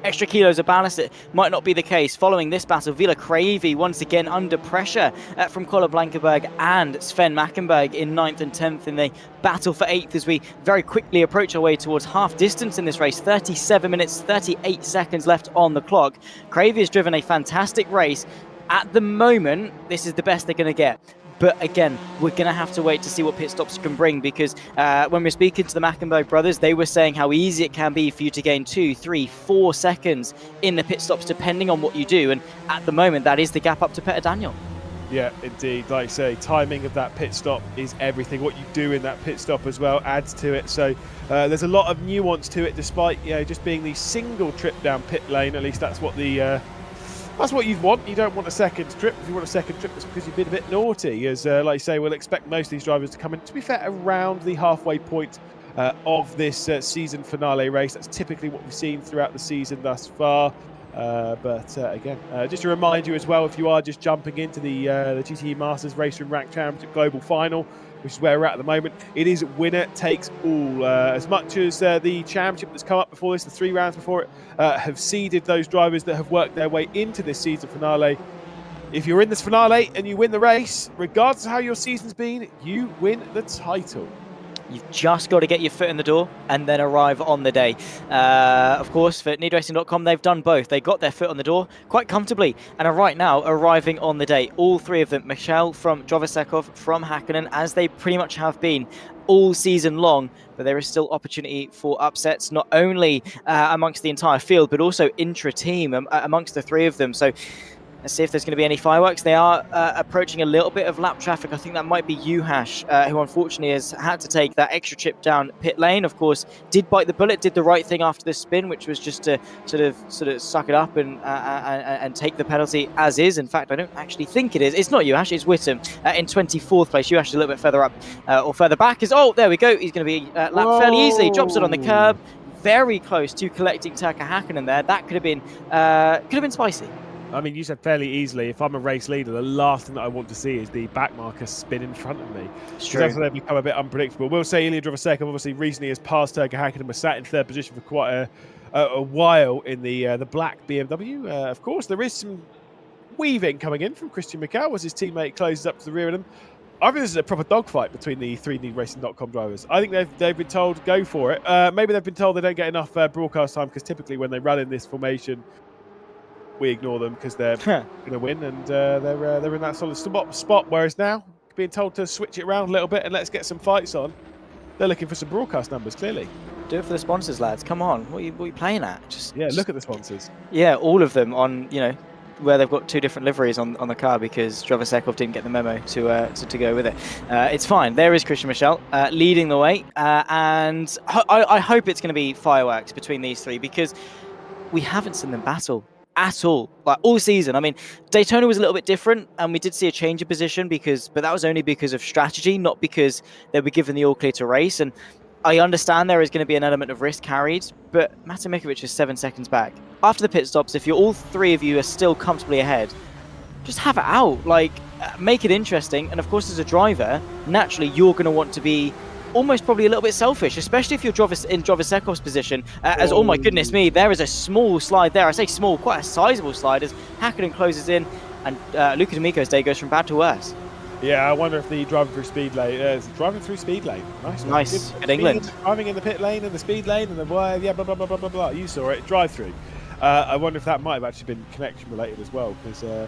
B: extra kilos of ballast, it might not be the case. Following this battle, Vila Cravey once again under pressure from Colin Blankenberg and Sven Mackenberg in 9th and 10th in the battle for 8th, as we very quickly approach our way towards half distance in this race. 37 minutes, 38 seconds left on the clock. Cravey has driven a fantastic race. At the moment, this is the best they're going to get. But again, we're going to have to wait to see what pit stops can bring, because when we're speaking to the Mackenberg brothers, they were saying how easy it can be for you to gain 2, 3, 4 seconds in the pit stops, depending on what you do. And at the moment, that is the gap up to Peter Daniel.
A: Yeah, indeed. Like I say, timing of that pit stop is everything. What you do in that pit stop as well adds to it. So there's a lot of nuance to it, despite just being the single trip down pit lane. At least that's what that's what you'd want. You don't want a second trip. If you want a second trip, it's because you've been a bit naughty. As like I say, we'll expect most of these drivers to come in, to be fair, around the halfway point of this season finale race. That's typically what we've seen throughout the season thus far. But again, just to remind you as well, if you are just jumping into the GTE Masters RaceRoom Rank Championship Global Final, which is where we're at the moment, it is winner takes all. As much as the championship that's come up before this, the 3 rounds before it, have seeded those drivers that have worked their way into this season finale. If you're in this finale and you win the race, regardless of how your season's been, you win the title.
B: You've just got to get your foot in the door and then arrive on the day. Of course, for needracing.com, they've done both. They got their foot on the door quite comfortably and are right now arriving on the day. All 3 of them, Michel from Jovasekov, from Hakkinen, as they pretty much have been all season long. But there is still opportunity for upsets, not only amongst the entire field, but also intra-team amongst the 3 of them. So Let's see if there's going to be any fireworks. They are approaching a little bit of lap traffic. I think that might be Uhash, who unfortunately has had to take that extra trip down pit lane. Of course, did bite the bullet, did the right thing after the spin, which was just to sort of suck it up and take the penalty as is. In fact, I don't actually think it is. It's not Uhash, it's Whittam in 24th place. Uhash is a little bit further up or further back. Oh, there we go. He's going to be lapped fairly easily. Drops it on the curb. Very close to collecting Turka Hakkinen there. That could have been spicy.
A: I mean, you said fairly easily. If I'm a race leader, the last thing that I want to see is the back marker spin in front of me. That's when they become a bit unpredictable. We'll say Ilya Drvosekov obviously recently has passed Turka Hakkinen, was sat in third position for quite a while in the black BMW. Of course, there is some weaving coming in from Christian Michal as his teammate closes up to the rear of him. I think this is a proper dogfight between the 3DRacing.com drivers. I think they've been told go for it. Maybe they've been told they don't get enough broadcast time because typically when they run in this formation, we ignore them because they're going to win, and they're in that solid spot. Whereas now, being told to switch it around a little bit and let's get some fights on, they're looking for some broadcast numbers, clearly.
B: Do it for the sponsors, lads. Come on. What are you playing at? Just
A: look at the sponsors.
B: Yeah, all of them on, where they've got two different liveries on the car because Drvosekov didn't get the memo to go with it. It's fine. There is Christian Michal leading the way, and I hope it's going to be fireworks between these three because we haven't seen them battle at all, like all season. I mean, Daytona was a little bit different, and we did see a change of position but that was only because of strategy, not because they were given the all clear to race. And I understand there is going to be an element of risk carried, but Mate Mikovic is 7 seconds back. After the pit stops, if all three of you are still comfortably ahead, just have it out, make it interesting. And of course, as a driver, naturally you're going to want to be almost probably a little bit selfish, especially if you're in Drvosekov's position. Oh my goodness me, there is a small slide there. I say small, quite a sizable slide as Hakkinen closes in, and Luca D'Amico's day goes from bad to worse.
A: Yeah, I wonder if the driving through speed lane, nice.
B: Good England.
A: Driving in the pit lane and the speed lane and the blah blah blah blah blah. You saw it, drive through. I wonder if that might have actually been connection related as well, because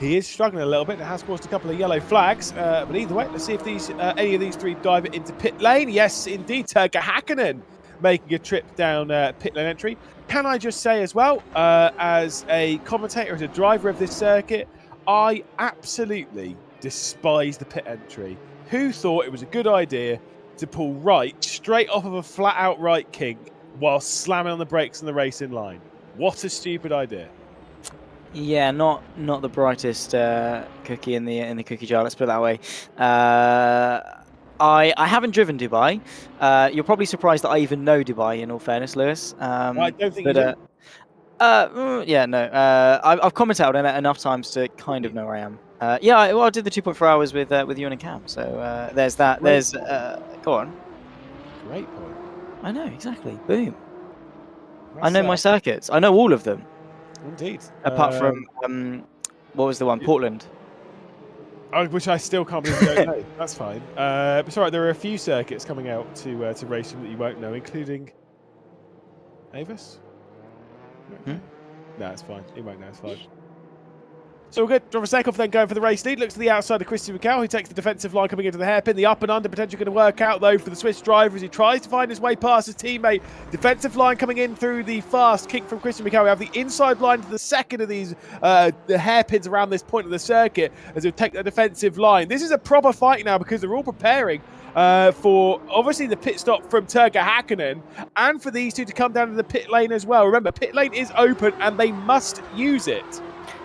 A: he is struggling a little bit. It has caused a couple of yellow flags, but either way, let's see if any of these three dive into pit lane. Yes, indeed, Turka Hakkinen making a trip down pit lane entry. Can I just say as well, as a commentator, as a driver of this circuit, I absolutely despise the pit entry. Who thought it was a good idea to pull right straight off of a flat out right kink while slamming on the brakes in the racing line? What a stupid idea.
B: Yeah, not the brightest cookie in the cookie jar. Let's put it that way. I haven't driven Dubai. You're probably surprised that I even know Dubai. In all fairness, Lewis.
A: I don't think you do.
B: Yeah, no. I've commented on it enough times to kind of know where I am. I did the 2.4 hours with you and Cam. So there's that. There's go on.
A: Great point.
B: I know exactly. Boom. I know my circuits. I know all of them.
A: Indeed.
B: Apart from what was the one? Portland.
A: Which I still can't believe you don't know. That's fine. It's all right. There are a few circuits coming out to RaceRoom that you won't know, including Avis. No, it's fine. You won't know. It's fine. So we're good. Drvosekov then going for the race lead. Looks to the outside of Christian Michal, who takes the defensive line coming into the hairpin. The up and under potentially going to work out, though, for the Swiss driver as he tries to find his way past his teammate. Defensive line coming in through the fast kick from Christian Michal. We have the inside line to the second of these the hairpins around this point of the circuit as they take the defensive line. This is a proper fight now because they're all preparing for obviously the pit stop from Turka Hakkinen and for these two to come down to the pit lane as well. Remember, pit lane is open and they must use it.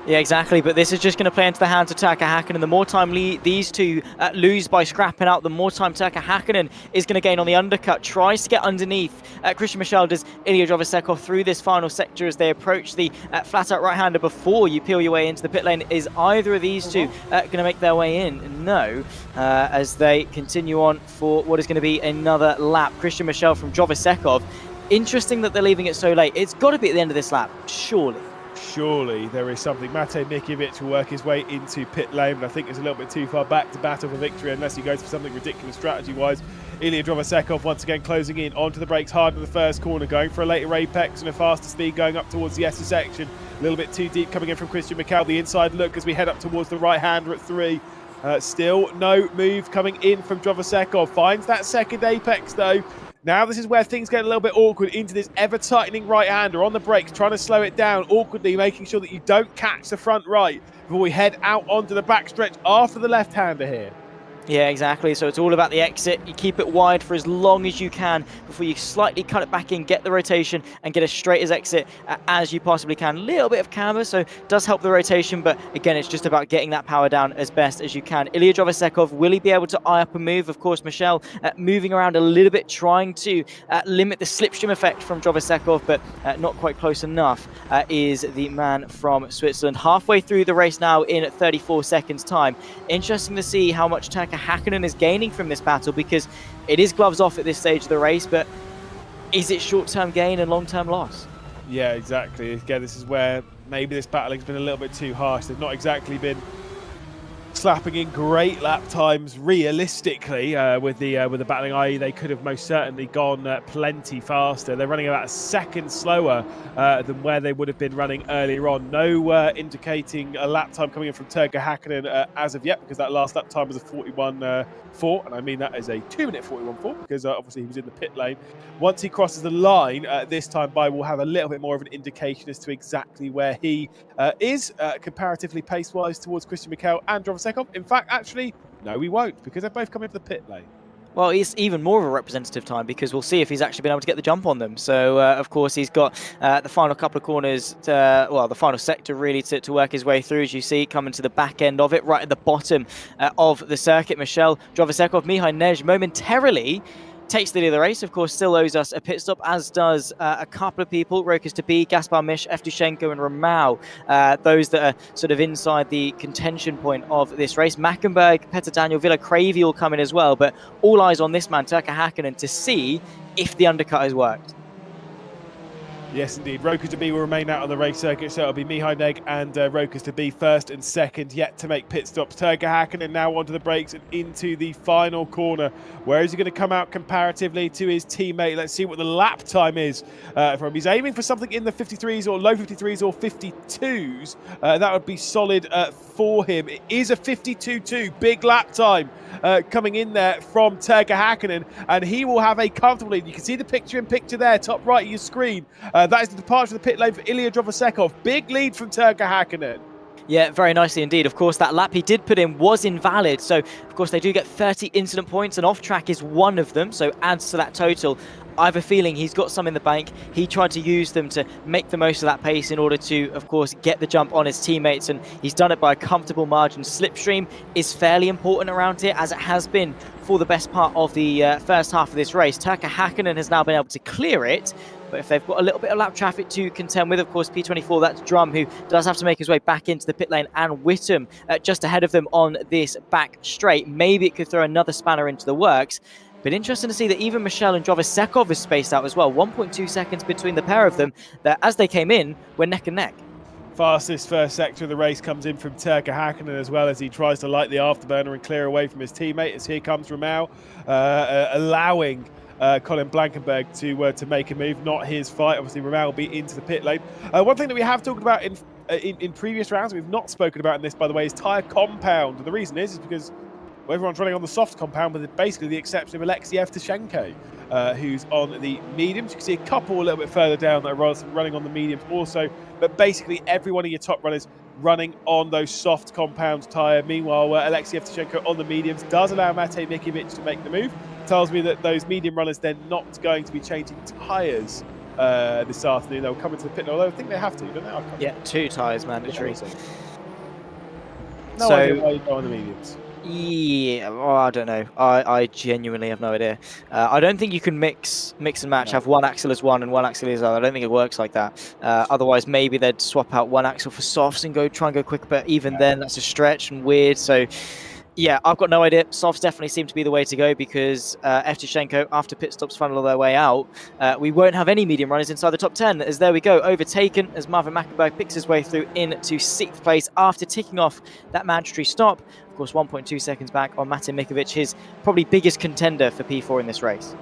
B: Yeah, exactly. But this is just going to play into the hands of Turka Hakkinen. The more time these two lose by scrapping out, the more time Turka Hakkinen is going to gain on the undercut. Tries to get underneath. Christian Michal does Ilya Drvosekov through this final sector as they approach the flat-out right-hander before you peel your way into the pit lane. Is either of these two going to make their way in? No, as they continue on for what is going to be another lap. Christian Michal from Drvosekov. Interesting that they're leaving it so late. It's got to be at the end of this lap, surely.
A: Surely there is something. Mate Mikovic will work his way into pit lane, but I think it's a little bit too far back to battle for victory unless he goes for something ridiculous strategy-wise. Ilya Drvosekov once again closing in onto the brakes hard in the first corner, going for a later apex and a faster speed going up towards the S section. A little bit too deep coming in from Christian Michal. The inside look as we head up towards the right-hander at 3. Still no move coming in from Drvosekov. Finds that second apex though. Now this is where things get a little bit awkward into this ever-tightening right-hander on the brakes, trying to slow it down awkwardly, making sure that you don't catch the front right before we head out onto the backstretch after the left-hander here.
B: Yeah, exactly. So it's all about the exit. You keep it wide for as long as you can before you slightly cut it back in, get the rotation, and get as straight as exit as you possibly can. A little bit of camber, so it does help the rotation, but again, it's just about getting that power down as best as you can. Ilya Drovasekov, will he be able to eye up a move? Of course, Michelle moving around a little bit, trying to limit the slipstream effect from Drovasekov, but not quite close enough, is the man from Switzerland. Halfway through the race now in 34 seconds time. Interesting to see how much Turkka Häkkinen is gaining from this battle, because it is gloves off at this stage of the race, but is it short-term gain and long-term loss?
A: Yeah, exactly. Again, this is where maybe this battling's been a little bit too harsh. They've not exactly been slapping in great lap times realistically with the battling, i.e. they could have most certainly gone plenty faster. They're running about a second slower than where they would have been running earlier on. No indicating a lap time coming in from Turkka Häkkinen as of yet, because that last lap time was a 41.4, and I mean that is a 2-minute 41.4, because obviously he was in the pit lane. Once he crosses the line this time by, we'll have a little bit more of an indication as to exactly where he is comparatively pace-wise towards Christian Mikel and Drovasekov. In fact, actually, no, we won't, because they're both coming into the pit lane.
B: Well, it's even more of a representative time, because we'll see if he's actually been able to get the jump on them. So, of course, he's got the final couple of corners, well, the final sector really to work his way through, as you see, coming to the back end of it, right at the bottom of the circuit. Michel Drovasekov, Mihai Nej momentarily takes the lead of the race. Of course, still owes us a pit stop, as does a couple of people, Rokas to be, Gaspar Mish, Evtushenko and Ramau, those that are sort of inside the contention point of this race. Mackenberg, Petter Daniel, Villa Cravey all come in as well, but all eyes on this man, Turkka Häkkinen, to see if the undercut has worked.
A: Yes, indeed. Rokas to be will remain out on the race circuit, so it'll be Mihai Neg and Rokas to be first and second yet to make pit stops. Turkka Häkkinen now onto the brakes and into the final corner. Where is he going to come out comparatively to his teammate? Let's see what the lap time is for him. He's aiming for something in the 53s or low 53s or 52s. That would be solid for him. It is a 52.2, big lap time coming in there from Turkka Häkkinen, and he will have a comfortable lead. You can see the picture-in-picture there, top right of your screen. That is the departure of the pit lane for Ilya Drovasekov. Big lead from Turkka Häkkinen.
B: Yeah, very nicely indeed. Of course, that lap he did put in was invalid. So, of course, they do get 30 incident points, and off-track is one of them, so adds to that total. I have a feeling he's got some in the bank. He tried to use them to make the most of that pace in order to, of course, get the jump on his teammates, and he's done it by a comfortable margin. Slipstream is fairly important around here, as it has been for the best part of the first half of this race. Turkka Häkkinen has now been able to clear it, but if they've got a little bit of lap traffic to contend with, of course, P24, that's Drum, who does have to make his way back into the pit lane, and Whittam just ahead of them on this back straight. Maybe it could throw another spanner into the works. But interesting to see that even Michel and Drovasekov is spaced out as well. 1.2 seconds between the pair of them, that as they came in, were neck and neck.
A: Fastest first sector of the race comes in from Turkka Häkkinen, as well as he tries to light the afterburner and clear away from his teammate, as here comes Ramau, allowing Colin Blankenberg to make a move. Not his fight. Obviously, Ramau will be into the pit lane. One thing that we have talked about in previous rounds, we've not spoken about in this, by the way, is tyre compound. And the reason is because everyone's running on the soft compound, with basically the exception of Alexei Evtushenko, who's on the mediums. You can see a couple a little bit further down that are running on the mediums also, but basically every one of your top runners running on those soft compound tyre. Meanwhile, Alexei Evtushenko on the mediums does allow Matej Mikiewicz to make the move. Tells me that those medium runners, they're not going to be changing tyres this afternoon. They'll come into the pit, although I think they have to, don't they?
B: Yeah, 2 tyres mandatory.
A: No idea why you go on the mediums.
B: Yeah, well, I don't know. I genuinely have no idea. I don't think you can mix and match, have one axle as one and one axle as other. I don't think it works like that. Otherwise, maybe they'd swap out one axle for softs and try and go quicker, but even then, that's a stretch and weird. So, yeah, I've got no idea. Softs definitely seem to be the way to go, because Evtushenko, after pit stops funnel their way out, we won't have any medium runners inside the top 10, as there we go, overtaken as Marvin Mackenberg picks his way through into 6th place after ticking off that mandatory stop. Of course, 1.2 seconds back on Matej Mikiewicz, his probably biggest contender for P4 in this race.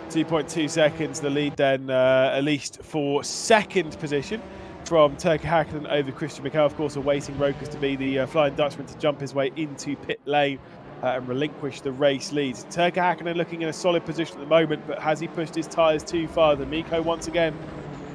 A: 2.2 seconds, the lead then, at least for second position, from Turkka Häkkinen over Christian Mikel. Of course, awaiting Rokas to be the Flying Dutchman to jump his way into pit lane and relinquish the race leads. Turkka Hakkinen looking in a solid position at the moment, but has he pushed his tyres too far? The Miko once again,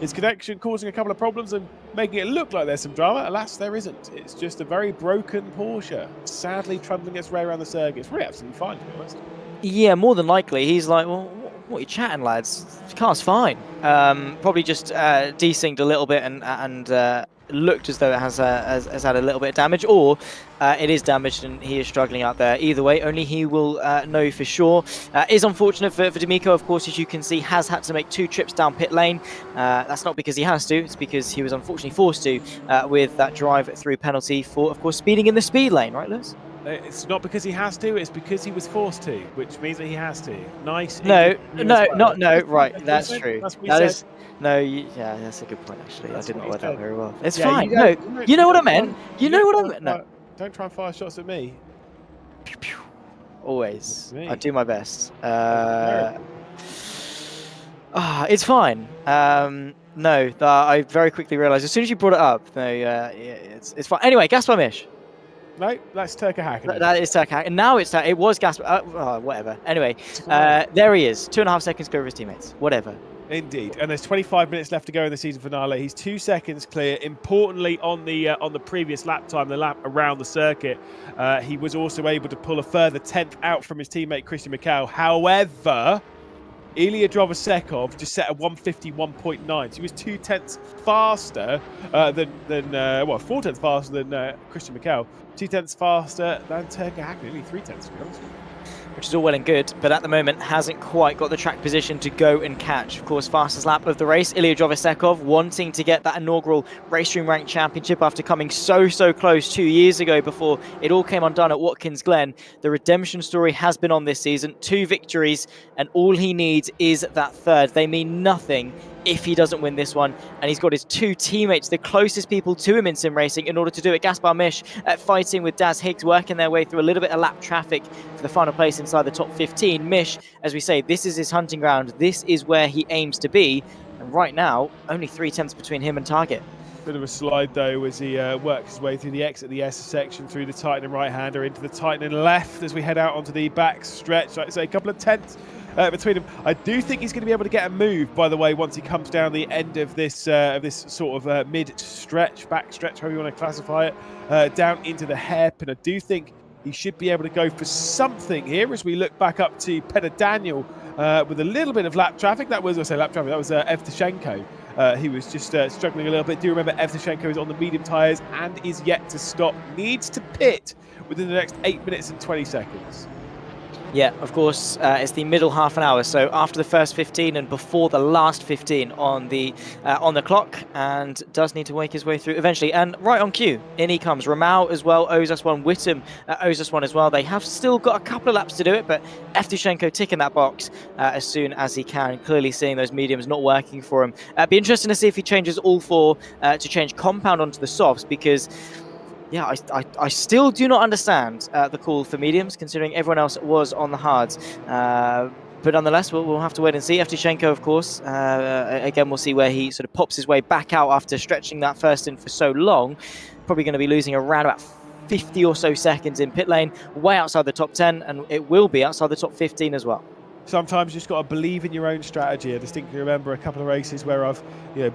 A: his connection causing a couple of problems and making it look like there's some drama. Alas, there isn't. It's just a very broken Porsche, sadly trundling its way around the circuit. It's really absolutely fine, to be honest.
B: Yeah, more than likely. He's like, well, what are you chatting, lads? The car's fine. Probably just desynced a little bit and looked as though it has had a little bit of damage, or it is damaged and he is struggling out there. Either way, only he will know for sure. Is unfortunate for D'Amico, of course, as you can see, has had to make 2 trips down pit lane. That's not because he has to, it's because he was unfortunately forced to with that drive-through penalty for, of course, speeding in the speed lane, right, Lewis?
A: It's not because he has to, it's because he was forced to, which means that he has to. Nice.
B: No,
A: well.
B: no, right, that's true.
A: That
B: is... No, yeah, that's a good point, actually. I didn't word that very well. It's
A: yeah,
B: fine. No, you know what I meant. You know what I meant. No.
A: Don't try and fire shots at me.
B: Pew, pew. Always.
A: Me.
B: I do my best. It's fine. No, I very quickly realised as soon as you brought it up. No, yeah, it's fine. Anyway, Gaspar Misch.
A: No, that's Turkka Hakkinen.
B: That is Turkka Hakkinen. Now it was Gaspar. Whatever. Anyway, there he is. 2.5 seconds clear of his teammates. Whatever.
A: Indeed, and there's 25 minutes left to go in the season finale. He's 2 seconds clear. Importantly, on the previous lap time, the lap around the circuit, he was also able to pull a further 10th out from his teammate Christian Mikel. However, Ilya Drovosekov just set a 151.9, so he was 2/10 faster than 4/10 faster than Christian Mikel, 2/10 faster than Turkka Hakkinen, only 3/10 to be honest.
B: Which is all well and good, but at the moment hasn't quite got the track position to go and catch. Of course, fastest lap of the race, Ilya Drovosekov wanting to get that inaugural RaceRoom Ranked Championship after coming so close 2 years ago before it all came undone at Watkins Glen. The redemption story has been on this season, 2 victories, and all he needs is that 3rd. They mean nothing if he doesn't win this one, and he's got his 2 teammates, the closest people to him in sim racing, in order to do it. Gaspar Misch fighting with Daz Higgs, working their way through a little bit of lap traffic for the final place inside the top 15. Misch, as we say, this is his hunting ground. This is where he aims to be, and right now, only 3/10 between him and target.
A: Bit of a slide though as he works his way through the exit, the S section, through the tightening right-hander into the tightening left as we head out onto the back stretch. Like I say, a couple of tenths between them. I do think he's going to be able to get a move, by the way, once he comes down the end of this sort of mid-stretch, back stretch, however you want to classify it, down into the hairpin. I do think he should be able to go for something here as we look back up to Peter Daniel with a little bit of lap traffic. That was, I say lap traffic, that was Evtushenko. He was just struggling a little bit. Do remember Evtushenko is on the medium tyres and is yet to stop. Needs to pit within the next 8 minutes and 20 seconds.
B: Yeah, of course, it's the middle half an hour, so after the first 15 and before the last 15 on the clock, and does need to wake his way through eventually. And right on cue, in he comes. Ramau as well owes us one. Wittem owes us one as well. They have still got a couple of laps to do it, but Evtushenko ticking that box as soon as he can, clearly seeing those mediums not working for him. Be interesting to see if he changes all 4 to change compound onto the softs, because yeah, I still do not understand the call for mediums, considering everyone else was on the hards. But nonetheless, we'll have to wait and see. Evtushenko, of course, again, we'll see where he sort of pops his way back out after stretching that first in for so long. Probably going to be losing around about 50 or so seconds in pit lane, way outside the top 10, and it will be outside the top 15 as well.
A: Sometimes you just got to believe in your own strategy. I distinctly remember a couple of races where I've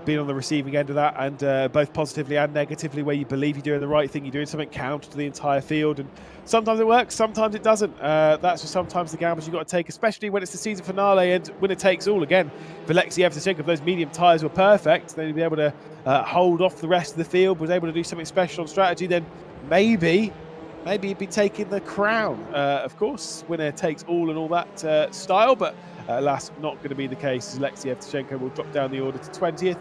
A: been on the receiving end of that, and both positively and negatively, where you believe you're doing the right thing, you're doing something counter to the entire field, and sometimes it works, sometimes it doesn't. That's just sometimes the gambles you've got to take, especially when it's the season finale and winner takes all. Again, for Alexei Evtushenko, if those medium tyres were perfect, then he'd be able to hold off the rest of the field, was able to do something special on strategy, then maybe he'd be taking the crown. Of course, winner takes all and all that style, but alas, not going to be the case, as Alexei Evtushenko will drop down the order to 20th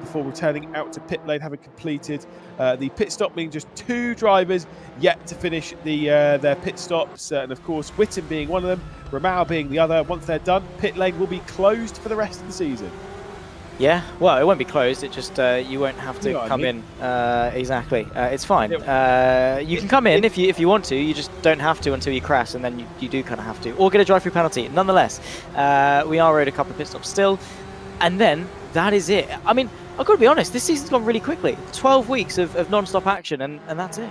A: before returning out to pit lane, having completed the pit stop, meaning just 2 drivers yet to finish their pit stops, and of course, Wittem being one of them, Ramau being the other. Once they're done, pit lane will be closed for the rest of the season.
B: Yeah, well, it won't be closed. It just you won't have to come in. Exactly, it's fine. You can come in if you want to. You just don't have to until you crash, and then you do kind of have to, or get a drive-through penalty. Nonetheless, we are owed a couple of pit stops still, and then that is it. I mean, I've got to be honest. This season's gone really quickly. 12 weeks of non-stop action, and that's it.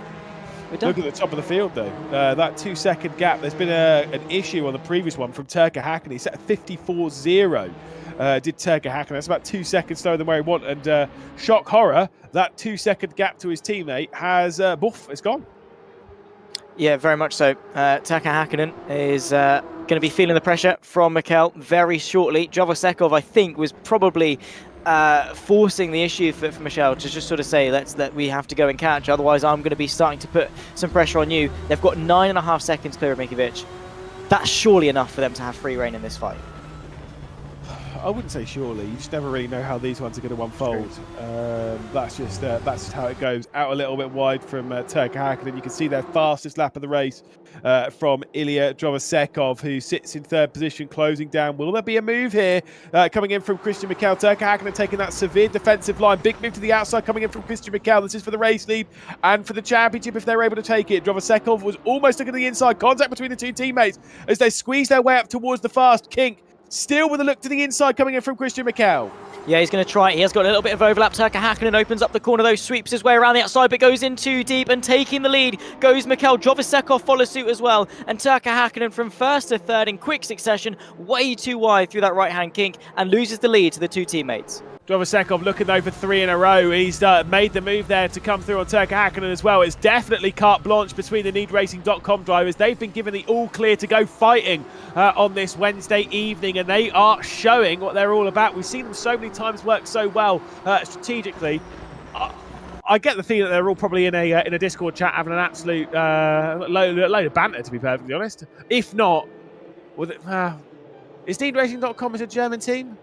B: We're done.
A: Look at the top of the field, though. That 2-second gap. There's been an issue on the previous one from Turka Hakkinen. He set a 54.0. Did Turka Hakkinen. That's about 2 seconds slower than where he wanted. And shock horror, that 2-second gap to his teammate has, it's gone.
B: Yeah, very much so. Turka Hakkinen is going to be feeling the pressure from Mikel very shortly. Jovosekov, I think, was probably forcing the issue for Michel to just sort of say, that we have to go and catch, otherwise I'm going to be starting to put some pressure on you. They've got 9.5 seconds clear of Mikovic. That's surely enough for them to have free reign in this fight.
A: I wouldn't say surely. You just never really know how these ones are going to unfold. That's just how it goes. Out a little bit wide from Turka Hakkinen. You can see their fastest lap of the race from Ilya Jovosekov, who sits in 3rd position, closing down. Will there be a move here coming in from Christian Mikel? Turka Hakkinen taking that severe defensive line. Big move to the outside coming in from Christian Mikel. This is for the race lead and for the championship if they're able to take it. Jovosekov was almost looking at the inside. Contact between the two teammates as they squeeze their way up towards the fast kink. Still with a look to the inside coming in from Christian Mikel.
B: Yeah, he's going to try it. He has got a little bit of overlap. Turka Hakkinen opens up the corner, though, sweeps his way around the outside, but goes in too deep, and taking the lead goes Mikel. Jovosekov follows suit as well, and Turka Hakkinen from 1st to 3rd in quick succession, way too wide through that right-hand kink, and loses the lead to the two teammates.
A: Jovosekov looking over 3 in a row. He's made the move there to come through on Turka Hakkinen as well. It's definitely carte blanche between the NeedRacing.com drivers. They've been given the all clear to go fighting on this Wednesday evening, and they are showing what they're all about. We've seen them so many times work so well strategically. I get the feeling that they're all probably in a Discord chat having an absolute load of banter, to be perfectly honest. If not, is NeedRacing.com a German team?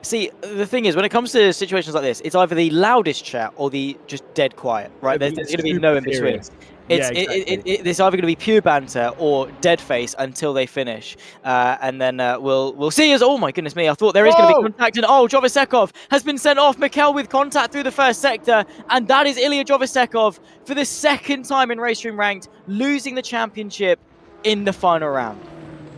B: See, the thing is, when it comes to situations like this, it's either the loudest chat or the just dead quiet, right? There's going to be no in between. It's either going to be pure banter or dead face until they finish, and then we'll see. As oh my goodness me, I thought there is going to be contact, and Jovosekov has been sent off. Mikel with contact through the 1st sector, and that is Ilya Jovosekov for the 2nd time in RaceRoom ranked, losing the championship in the final round.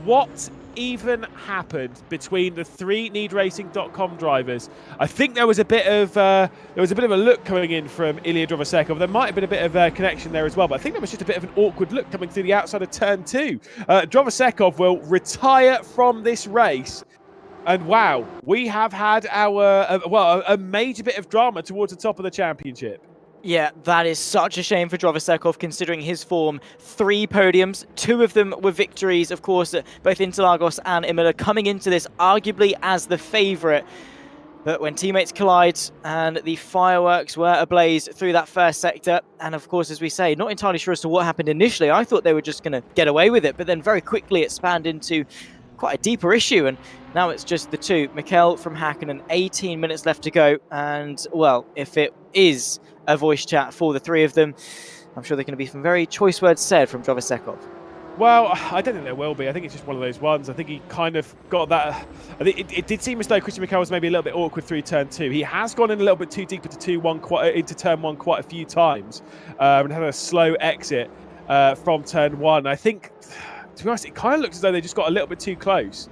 A: What even happened between the 3 NeedRacing.com drivers? I think there was a bit of a look coming in from Ilya Jovosekov. There might have been a bit of a connection there as well, but I think there was just a bit of an awkward look coming through the outside of turn 2. Jovosekov will retire from this race. And wow, we have had a major bit of drama towards the top of the championship.
B: Yeah, that is such a shame for Jovosekov, considering his form. 3 podiums, 2 of them were victories, of course, at both Interlagos and Imola, coming into this arguably as the favourite. But when teammates collide and the fireworks were ablaze through that 1st sector, and of course, as we say, not entirely sure as to what happened initially. I thought they were just going to get away with it, but then very quickly it spanned into quite a deeper issue, and now it's just the 2. Mikel from Hakkinen, 18 minutes left to go, and, well, if it is a voice chat for the 3 of them, I'm sure there are going to be some very choice words said from Jovosekov.
A: Well, I don't think there will be. I think it's just one of those ones. I think he kind of got that. I think it did seem as though Christian Mikel was maybe a little bit awkward through turn 2. He has gone in a little bit too deep into turn 1 quite a few times, and had a slow exit from turn 1. I think, to be honest, it kind of looks as though they just got a little bit too close,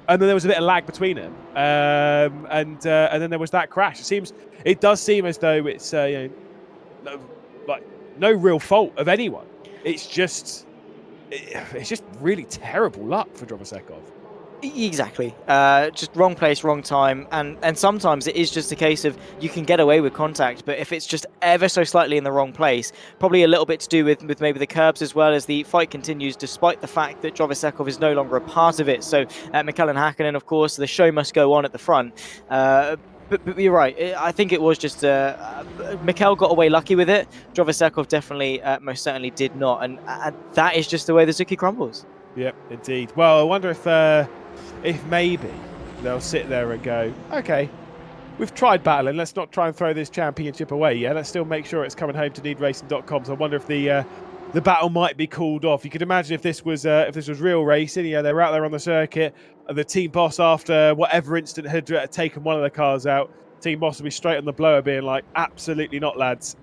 A: and then there was a bit of lag between them, and then there was that crash. It does seem as though it's no real fault of anyone. It's just really terrible luck for Jovosekov.
B: Exactly. Just wrong place, wrong time, and sometimes it is just a case of you can get away with contact, but if it's just ever so slightly in the wrong place, probably a little bit to do with maybe the curbs as well, as the fight continues, despite the fact that Jovosekov is no longer a part of it. So Mikel and Hakkinen, of course, the show must go on at the front. But you're right. I think it was just Mikel got away lucky with it. Jovosekov definitely, most certainly did not, and that is just the way the Zuki crumbles.
A: Yep, indeed. Well, I wonder if maybe they'll sit there and go, okay, we've tried battling. Let's not try and throw this championship away. Yeah, let's still make sure it's coming home to NeedRacing.com. So I wonder if the battle might be called off. You could imagine if this was real racing. You know, they were out there on the circuit, and the team boss, after whatever incident had taken one of the cars out, team boss would be straight on the blower, being like, absolutely not, lads.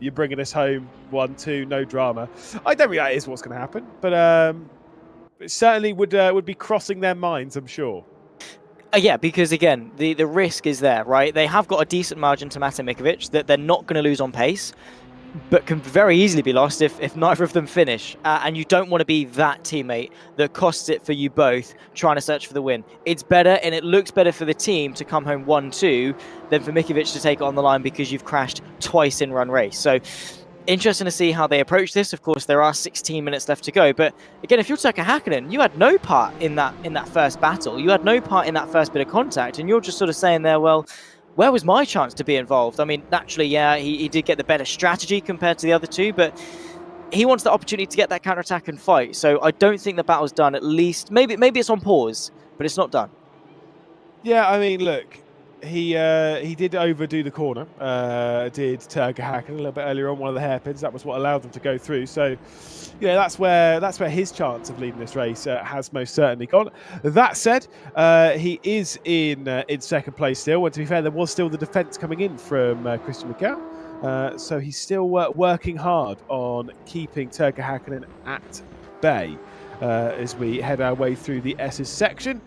A: You're bringing us home 1-2, no drama. I don't think that is what's going to happen, but it certainly would be crossing their minds, I'm sure.
B: Yeah, because again, the risk is there, right? They have got a decent margin to Mate Mikovic that they're not going to lose on pace, but can very easily be lost if neither of them finish. And you don't want to be that teammate that costs it for you both trying to search for the win. It's better, and it looks better for the team to come home 1-2 than for Mikovic to take it on the line because you've crashed twice in run race. So interesting to see how they approach this. Of course, there are 16 minutes left to go. But again, if you're Turkka Häkkinen, you had no part in that first battle. You had no part in that first bit of contact. And you're just sort of saying there, well, where was my chance to be involved? I mean, naturally, yeah, he did get the better strategy compared to the other two, but he wants the opportunity to get that counter-attack and fight. So I don't think the battle's done, at least. Maybe it's on pause, but it's not done.
A: Yeah, I mean, look, he did overdo the corner, did Turkka Häkkinen a little bit earlier on, one of the hairpins. That was what allowed them to go through. So, yeah, that's where his chance of leading this race has most certainly gone. That said, he is in second place still. And to be fair, there was still the defence coming in from Christian Mikel. So he's still working hard on keeping Turkka Häkkinen at bay as we head our way through the S's section.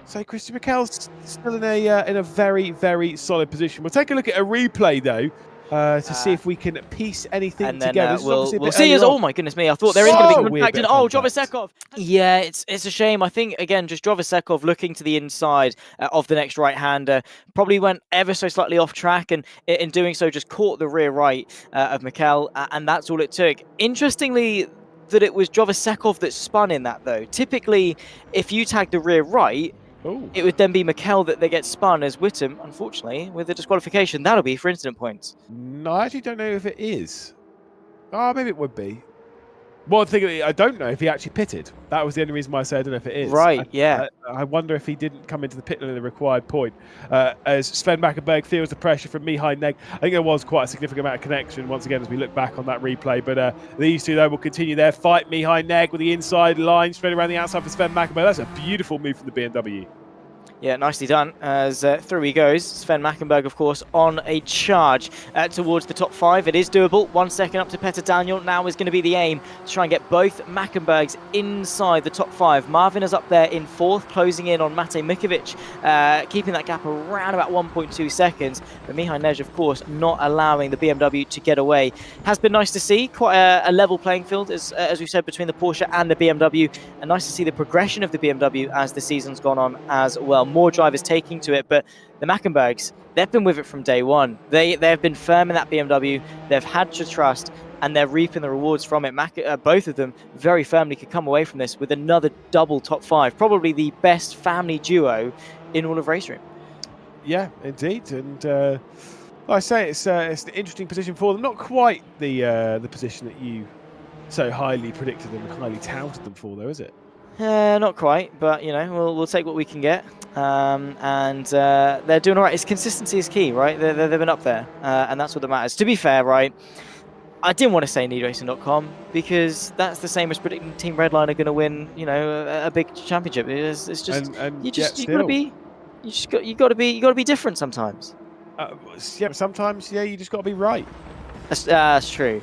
A: So Christian Mikel's still in a very, very solid position. We'll take a look at a replay though to see if we can piece anything
B: and then,
A: together.
B: We'll see. Oh my goodness me! I thought there is going to be contact. And Jovisekov. Yeah, it's a shame. I think again, just Jovisekov looking to the inside of the next right-hander probably went ever so slightly off track, and in doing so, just caught the rear right of Mikel, and that's all it took. Interestingly, that it was Jovisekov that spun in that though. Typically, if you tag the rear right, it would then be Mikel that gets spun as Whittam, unfortunately, with a disqualification. That'll be for incident points.
A: No, I actually don't know if it is. Oh, maybe it would be. One thing, I don't know if he actually pitted. That was the only reason why I said I don't know if it is.
B: Right, yeah.
A: I wonder if he didn't come into the pit lane at the required point. As Sven Mackenberg feels the pressure from Mihai Neg. I think there was quite a significant amount of connection once again as we look back on that replay. But these two, though, will continue their fight. Mihai Neg with the inside line straight around the outside for Sven Mackenberg. That's a beautiful move from the BMW.
B: Yeah, nicely done as through he goes. Sven Mackenberg, of course, on a charge towards the top 5. It is doable. 1 second up to Petter Daniel. Now is going to be the aim to try and get both Mackenbergs inside the top 5. Marvin is up there in 4th, closing in on Mate Mikovic, keeping that gap around about 1.2 seconds. But Mihai Nej, of course, not allowing the BMW to get away. Has been nice to see. Quite a level playing field, as we said, between the Porsche and the BMW. And nice to see the progression of the BMW as the season's gone on as well. More drivers taking to it, but the Mackenbergs, they've been with it from day one. They have been firm in that BMW. They've had to trust, and they're reaping the rewards from it. Both of them very firmly could come away from this with another double top 5, probably the best family duo in all of RaceRoom. Yeah,
A: indeed, and like I say, it's an interesting position for them. Not quite the position that you so highly predicted them and highly touted them for, though, is it?
B: Not quite, but you know, we'll take what we can get, and they're doing all right. It's consistency is key, right? They've been up there, and that's what that matters. To be fair, right, I didn't want to say needracing.com because that's the same as predicting Team Redline are going to win, you know, a big championship. It's just you got to be different sometimes.
A: Yeah, sometimes you just got to be right.
B: That's true.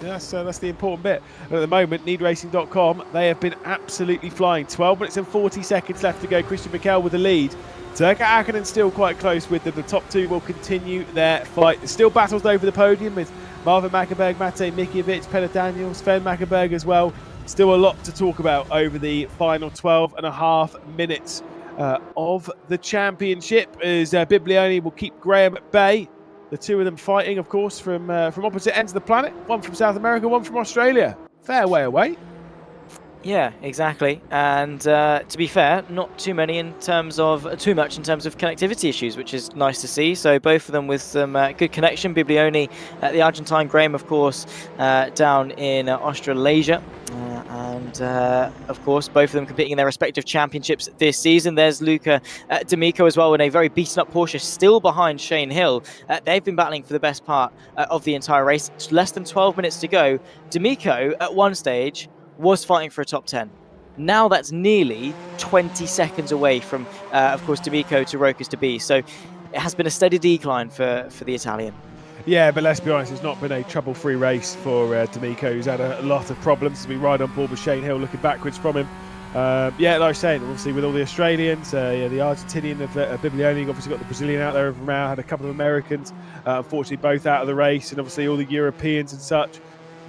A: That's the important bit. And at the moment, needracing.com, they have been absolutely flying. 12 minutes and 40 seconds left to go. Christian Mikel with the lead. Turkka Häkkinen still quite close with them. The top 2 will continue their fight. There's still battles over the podium with Marvin Mackenberg, Mate Mikovic, Petter Daniel, Sven Mackenberg as well. Still a lot to talk about over the final 12.5 minutes of the championship as Biblioni will keep Graham at bay. The two of them fighting, of course, from opposite ends of the planet. One from South America, one from Australia. Fair way away.
B: Yeah, exactly. And to be fair, not too much in terms of connectivity issues, which is nice to see. So both of them with some good connection. Biblioni, the Argentine, Graham, of course, down in Australasia. And of course, both of them competing in their respective championships this season. There's Luca D'Amico as well in a very beaten up Porsche, still behind Shane Hill. They've been battling for the best part of the entire race. It's less than 12 minutes to go. D'Amico, at one stage, was fighting for a top 10. Now that's nearly 20 seconds away from, of course, D'Amico to Rokas to B. So it has been a steady decline for the Italian.
A: Yeah, but let's be honest, it's not been a trouble-free race for D'Amico, who's had a lot of problems as we ride on board with Shane Hill looking backwards from him. Yeah, like I was saying, obviously with all the Australians, yeah, the Argentinian of Biblioni, obviously got the Brazilian out there of Romao, had a couple of Americans, unfortunately both out of the race, and obviously all the Europeans and such.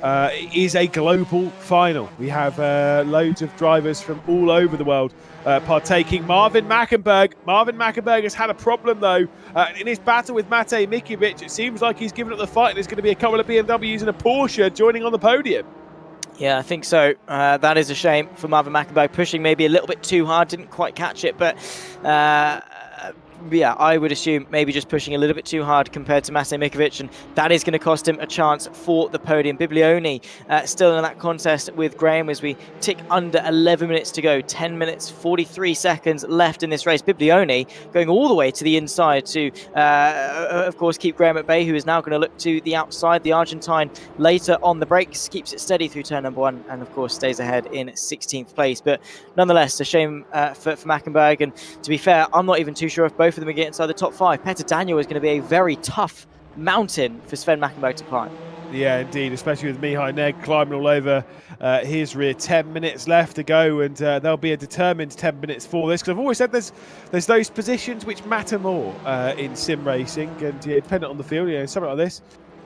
A: It is a global final. We have loads of drivers from all over the world partaking. Marvin Mackenberg has had a problem though in his battle with Matej Mikubic. It seems like he's given up the fight, and there's going to be a couple of BMWs and a Porsche joining on the podium.
B: Yeah, I think so. That is a shame for Marvin Mackenberg, pushing maybe a little bit too hard, didn't quite catch it, but yeah, I would assume maybe just pushing a little bit too hard compared to Matej Mikubic, and that is going to cost him a chance for the podium. Biblioni still in that contest with Graham as we tick under 11 minutes to go, 10 minutes 43 seconds left in this race. Biblioni going all the way to the inside to of course keep Graham at bay, who is now going to look to the outside. The Argentine later on the brakes keeps it steady through turn number 1 and of course stays ahead in 16th place, but nonetheless a shame for Mackenberg. And to be fair, I'm not even too sure if both of them are getting inside the top 5. Petter Daniel is going to be a very tough mountain for Sven Mackenberg to climb.
A: Yeah, indeed, especially with Mihai Neg climbing all over his rear. 10 minutes left to go, and there'll be a determined 10 minutes for this, because I've always said there's those positions which matter more in sim racing, and yeah, dependent on the field, you know, something like this,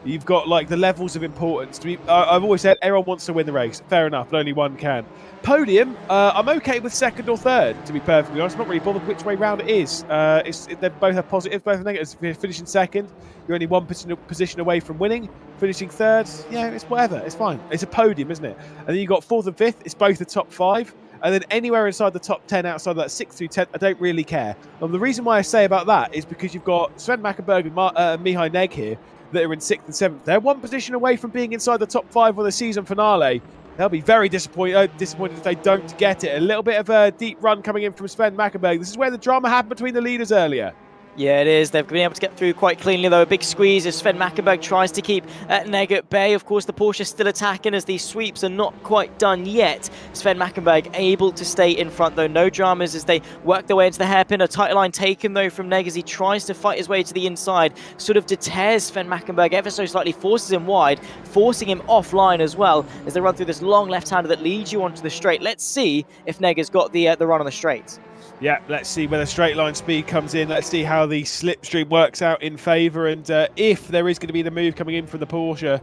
A: you've got like the levels of importance. I've always said everyone wants to win the race. Fair enough, but only one can. Podium, I'm okay with second or third, to be perfectly honest. I'm not really bothered which way round it is. They both have positives, both have negatives. If you're finishing second, you're only one position away from winning. Finishing third, yeah, it's whatever. It's fine. It's a podium, isn't it? And then you've got fourth and fifth. It's both the top 5. And then anywhere inside the top 10, outside of that 6th through 10th, I don't really care. The reason why I say about that is because you've got Sven Mackenberg and Mihai Neg here that are in 6th and 7th. They're one position away from being inside the top 5 for the season finale. They'll be very disappointed if they don't get it. A little bit of a deep run coming in from Sven Mackenberg. This is where the drama happened between the leaders earlier. Yeah, it is. They've been able to get through quite cleanly, though. A big squeeze as Sven Mackenberg tries to keep Neg at bay. Of course, the Porsche still attacking as these sweeps are not quite done yet. Sven Mackenberg able to stay in front, though. No dramas as they work their way into the hairpin. A tight line taken, though, from Neg as he tries to fight his way to the inside. Sort of deters Sven Mackenberg ever so slightly, forces him wide, forcing him offline as well as they run through this long left-hander that leads you onto the straight. Let's see if Neg has got the run on the straights. Yeah, let's see where the straight line speed comes in. Let's see how the slipstream works out in favour, and if there is going to be the move coming in from the Porsche.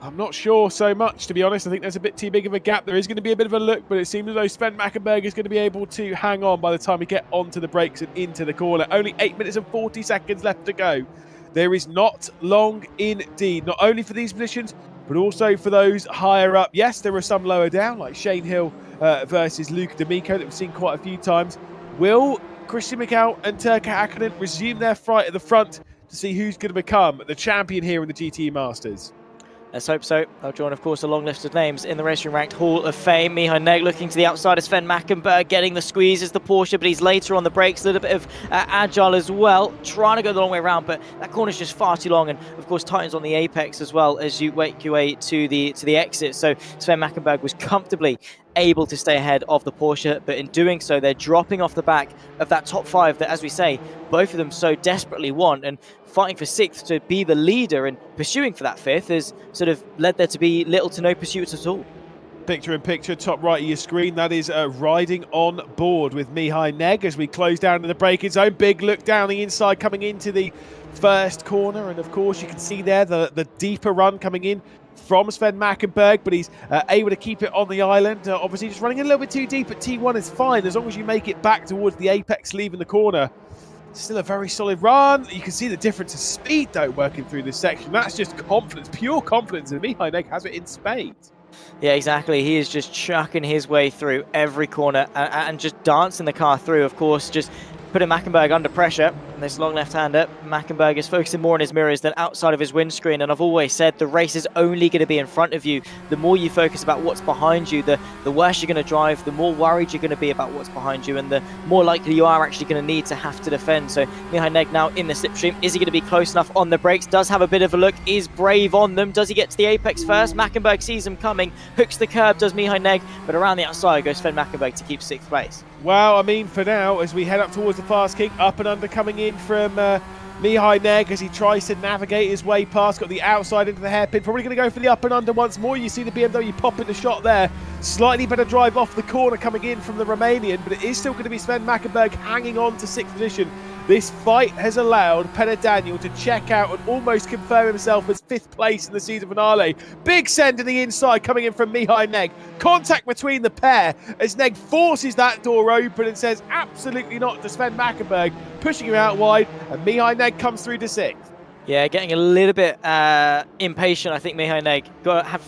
A: I'm not sure so much, to be honest. I think there's a bit too big of a gap. There is going to be a bit of a look, but it seems as though Sven Mackenberg is going to be able to hang on by the time we get onto the brakes and into the corner. Only 8 minutes and 40 seconds left to go. There is not long indeed, not only for these positions, but also for those higher up. Yes, there are some lower down, like Shane Hill versus Luca D'Amico that we've seen quite a few times. Will Christian Mikau and Turka Hakkinen resume their fight at the front to see who's going to become the champion here in the GTE Masters? Let's hope so. They'll join, of course, a long list of names in the RaceRoom Ranked Hall of Fame. Mihai Neg looking to the outside of Sven Mackenberg, getting the squeeze as the Porsche, but he's later on the brakes, a little bit of agile as well, trying to go the long way around, but that corner's just far too long, and of course tightens on the apex as well as you make your way to the exit. So Sven Mackenberg was comfortably able to stay ahead of the Porsche, but in doing so they're dropping off the back of that top 5 that, as we say, both of them so desperately want, and fighting for 6th to be the leader and pursuing for that 5th has sort of led there to be little to no pursuits at all. Picture in picture, top right of your screen, that is riding on board with Mihai Neg as we close down in the braking zone. Big look down the inside coming into the first corner, and of course you can see there the deeper run coming in from Sven Mackenberg, but he's able to keep it on the island. Obviously just running a little bit too deep at T1 is fine as long as you make it back towards the apex leaving the corner. Still a very solid run. You can see the difference of speed though working through this section. That's just confidence, pure confidence, and Mihai Neg has it in spades. Yeah, exactly. He is just chucking his way through every corner and just dancing the car through, of course, just putting Mackenberg under pressure. This long left-hander, Mackenberg is focusing more on his mirrors than outside of his windscreen, and I've always said the race is only going to be in front of you. The more you focus about what's behind you, the worse you're going to drive, the more worried you're going to be about what's behind you, and the more likely you are actually going to need to have to defend. So Mihai Neg now in the slipstream. Is he going to be close enough on the brakes? Does have a bit of a look, is brave on them. Does he get to the apex first? Mackenberg sees him coming, hooks the curb, does Mihai Neg, but around the outside goes Sven Mackenberg to keep 6th place. Well, I mean, for now, as we head up towards the fast kick, up and under coming in from Mihai Neg, as he tries to navigate his way past, got the outside into the hairpin, probably going to go for the up and under once more. You see the BMW popping the shot there. Slightly better drive off the corner coming in from the Romanian, but it is still going to be Sven Mackenberg hanging on to 6th position. This fight has allowed Penna Daniel to check out and almost confirm himself as 5th place in the season finale. Big send to the inside coming in from Mihai Neg. Contact between the pair as Neg forces that door open and says absolutely not to Sven Mackenberg, pushing him out wide, and Mihai Neg comes through to 6th.
B: Yeah, getting a little bit impatient. I think Mihai Neg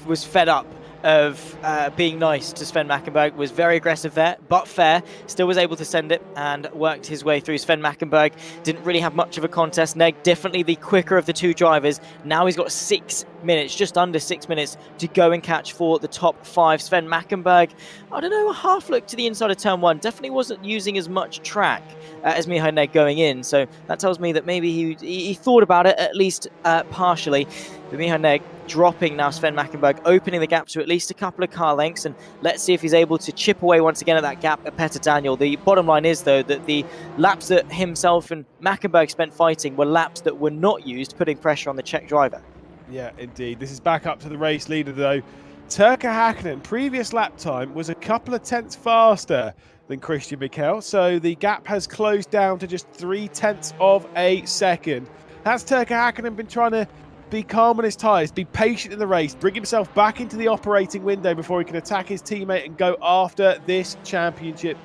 B: was fed up of being nice to Sven Mackenberg, was very aggressive there, but fair, still was able to send it and worked his way through. Sven Mackenberg didn't really have much of a contest. Neg definitely the quicker of the two drivers. Now he's got 6 minutes, just under 6 minutes to go and catch for the top 5. Sven Mackenberg, I don't know, a half look to the inside of turn 1, definitely wasn't using as much track as Mihai Neg going in, so that tells me that maybe he thought about it, at least partially. But Mihai Neg dropping now Sven Mackenberg, opening the gap to at least a couple of car lengths, and let's see if he's able to chip away once again at that gap at Penna Daniel. The bottom line is, though, that the laps that himself and Mackenberg spent fighting were laps that were not used, putting pressure on the Czech driver.
A: Yeah, indeed. This is back up to the race leader, though. Turkka Häkkinen, previous lap time, was a couple of tenths faster than Christian Mikel, so the gap has closed down to just 0.3 of a second. Has Turkka Häkkinen been trying to be calm on his tyres, be patient in the race, bring himself back into the operating window before he can attack his teammate and go after this championship?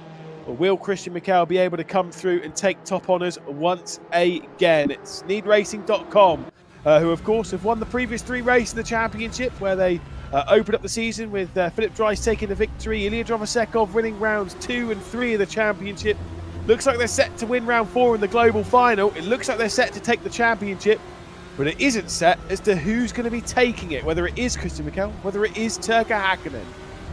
A: Or will Christian Mikel be able to come through and take top honours once again? It's needracing.com, who of course have won the previous 3 races in the championship, where they opened up the season with Philip Dries taking the victory, Ilya Drovasekov winning rounds 2 and 3 of the championship. Looks like they're set to win round 4 in the global final. It looks like they're set to take the championship, but it isn't set as to who's going to be taking it, whether it is Christian Mikel, whether it is Turkka Häkkinen.